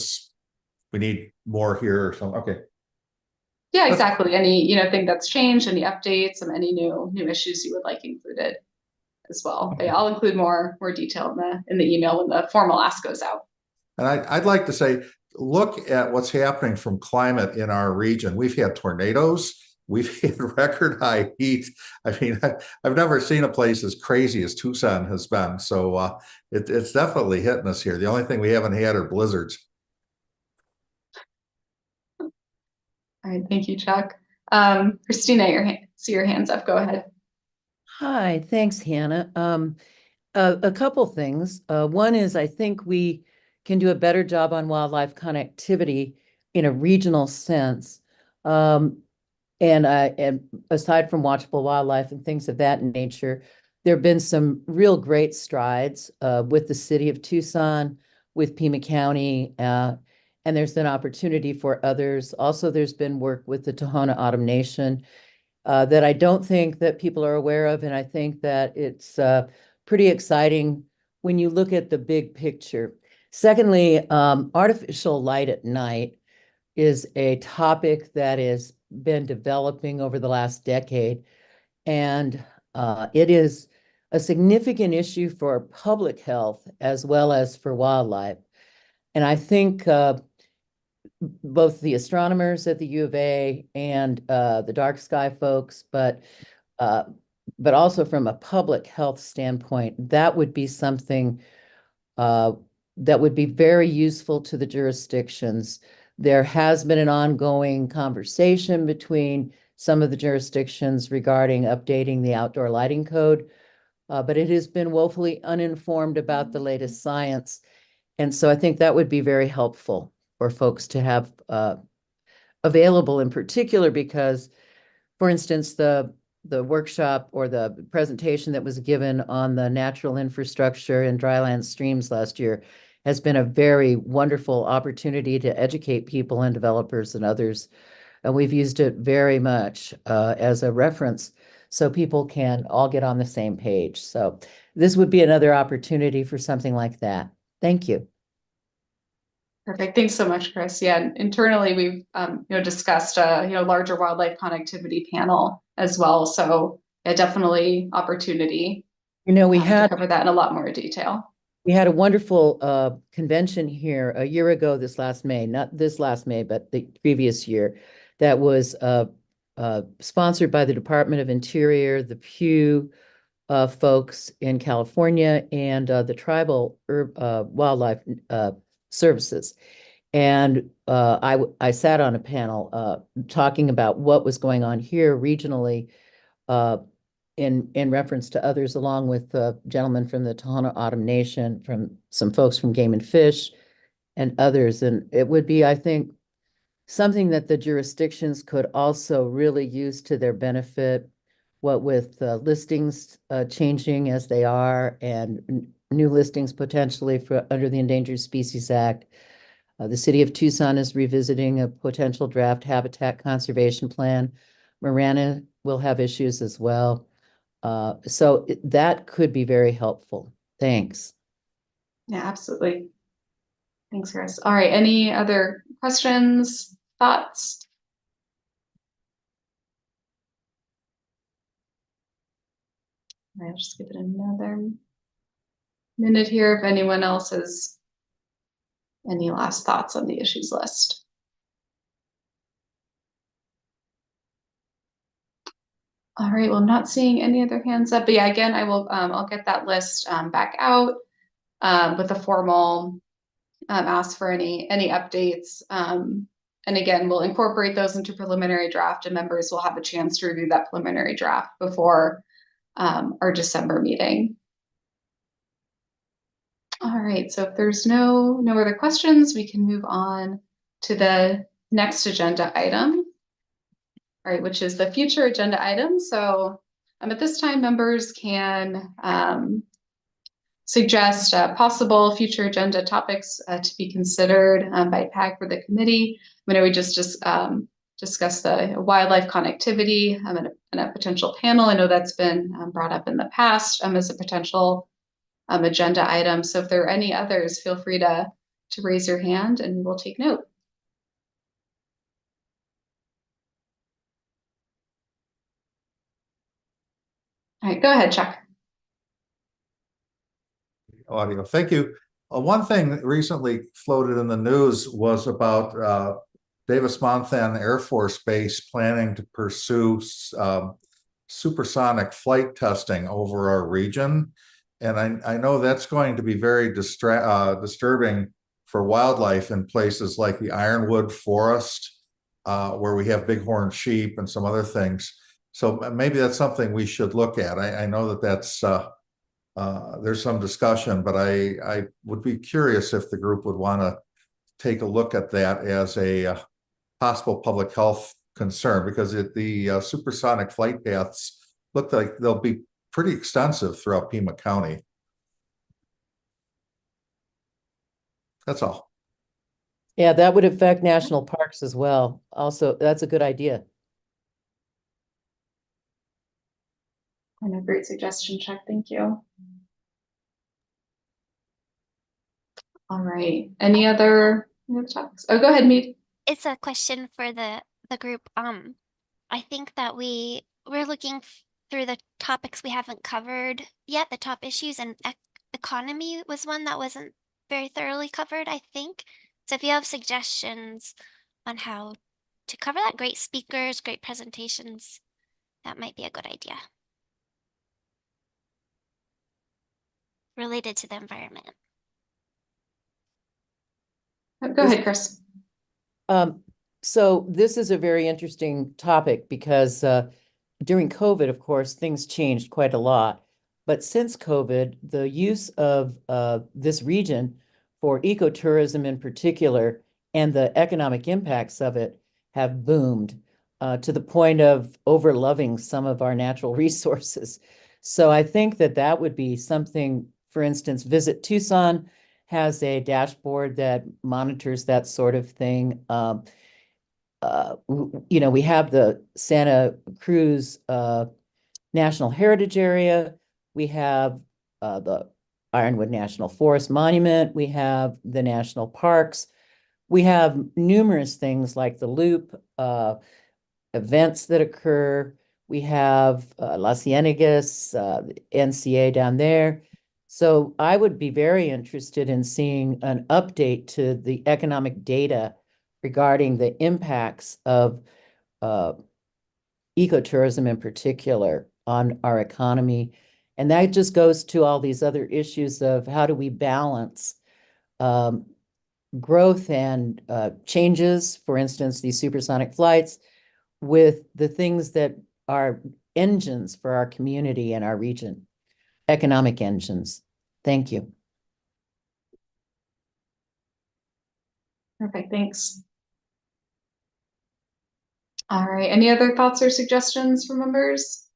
we need more here or something. Okay. Yeah, exactly. Any, thing that's changed, any updates, and any new issues you would like included as well. But yeah, I'll include more detail in the email when the formal ask goes out. And I'd like to say, look at what's happening from climate in our region. We've had tornadoes. We've had record high heat. I mean, I've never seen a place as crazy as Tucson has been. So it's definitely hitting us here. The only thing we haven't had are blizzards. All right, thank you, Chuck. Christina, see your hands up. Go ahead. Hi, thanks, Hannah. A couple things. One is I think we can do a better job on wildlife connectivity in a regional sense. And aside from watchable wildlife and things of that nature, there have been some real great strides with the city of Tucson, with Pima County, and there's been opportunity for others. Also, there's been work with the Tohono O'odham Nation that I don't think that people are aware of, and I think that it's pretty exciting when you look at the big picture. Secondly, artificial light at night is a topic that has been developing over the last decade, and it is a significant issue for public health as well as for wildlife. And I think both the astronomers at the U of A and the dark sky folks, but also from a public health standpoint, that would be something that would be very useful to the jurisdictions. There has been an ongoing conversation between some of the jurisdictions regarding updating the outdoor lighting code, but it has been woefully uninformed about the latest science. And so I think that would be very helpful for folks to have available, in particular because, for instance, the workshop or the presentation that was given on the natural infrastructure and dryland streams last year has been a very wonderful opportunity to educate people and developers and others. And we've used it very much as a reference. so people can all get on the same page. So this would be another opportunity for something like that. Thank you. Perfect. Thanks so much, Chris. Yeah, and internally we've discussed a larger wildlife connectivity panel as well. So yeah, definitely opportunity We to had cover that in a lot more detail. we had a wonderful convention here a year ago, this last May, not this last May, but the previous year, that was sponsored by the Department of Interior, the Pew folks in California, and the Tribal Wildlife Services. And I sat on a panel talking about what was going on here regionally in reference to others, along with the gentleman from the Tohono O'odham Nation, from some folks from Game and Fish, and others. And it would be, I think, something that the jurisdictions could also really use to their benefit, what with listings changing as they are, and new listings potentially for under the Endangered Species Act. The city of Tucson is revisiting a potential draft habitat conservation plan. Marana will have issues as well. So that could be very helpful. Thanks. Yeah, absolutely. Thanks, Chris. All right, any other questions, thoughts? All right, I'll just give it another minute here if anyone else has any last thoughts on the issues list. All right, well, I'm not seeing any other hands up, but yeah, again, I'll get that list back out with a formal ask for any updates. And again, we'll incorporate those into preliminary draft, and members will have a chance to review that preliminary draft before our December meeting. All right, so if there's no other questions, we can move on to the next agenda item. All right, which is the future agenda item. So at this time, members can suggest possible future agenda topics to be considered by PAG for the committee. I know we just discussed the wildlife connectivity in a potential panel. I know that's been brought up in the past as a potential agenda item. So if there are any others, feel free to raise your hand and we'll take note. All right, go ahead, Chuck. Audio. Thank you. One thing that recently floated in the news was about Davis-Monthan Air Force Base planning to pursue supersonic flight testing over our region. And I know that's going to be very disturbing for wildlife in places like the Ironwood Forest, where we have bighorn sheep and some other things. So maybe that's something we should look at. I know that that's there's some discussion, but I would be curious if the group would want to take a look at that as a possible public health concern, because the supersonic flight paths look like they'll be pretty extensive throughout Pima County. That's all. Yeah, that would affect national parks as well. Also, that's a good idea. And a great suggestion, Chuck. Thank you. All right. Any other topics? Oh, go ahead, Mead. It's a question for the group. I think that we're looking through the topics we haven't covered yet, the top issues, and economy was one that wasn't very thoroughly covered, I think. So if you have suggestions on how to cover that, great speakers, great presentations, that might be a good idea. Related to the environment. Go ahead, Chris. So this is a very interesting topic because during COVID, of course, things changed quite a lot. But since COVID, the use of this region for ecotourism in particular and the economic impacts of it have boomed to the point of overloving some of our natural resources. So I think that would be something, for instance, Visit Tucson has a dashboard that monitors that sort of thing. We have the Santa Cruz National Heritage Area. We have the Ironwood National Forest Monument. We have the national parks. We have numerous things like the Loop, events that occur. We have Las Ciénegas, NCA down there. So I would be very interested in seeing an update to the economic data regarding the impacts of ecotourism in particular on our economy. And that just goes to all these other issues of how do we balance growth and changes, for instance, these supersonic flights, with the things that are engines for our community and our region, economic engines. Thank you. Perfect, thanks. All right, any other thoughts or suggestions from members?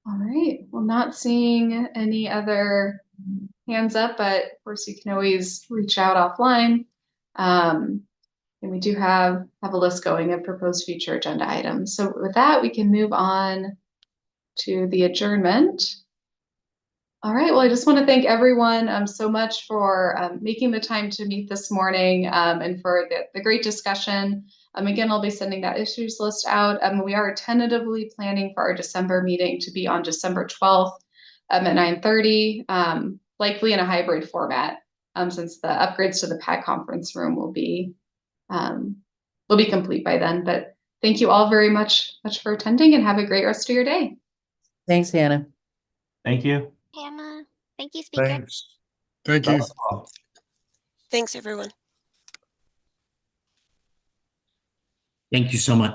All right, well, not seeing any other hands up, but of course you can always reach out offline. And we do have a list going of proposed future agenda items. So with that, we can move on to the adjournment. All right, well, I just want to thank everyone so much for making the time to meet this morning and for the great discussion. Again, I'll be sending that issues list out. We are tentatively planning for our December meeting to be on December 12th at 9:30, likely in a hybrid format, since the upgrades to the EPAC conference room will be complete by then. But thank you all very much for attending, and have a great rest of your day. Thanks, Hannah. Thank you. Hannah, thank you, speaker. Thanks. Thank you. Thanks, everyone. Thank you so much.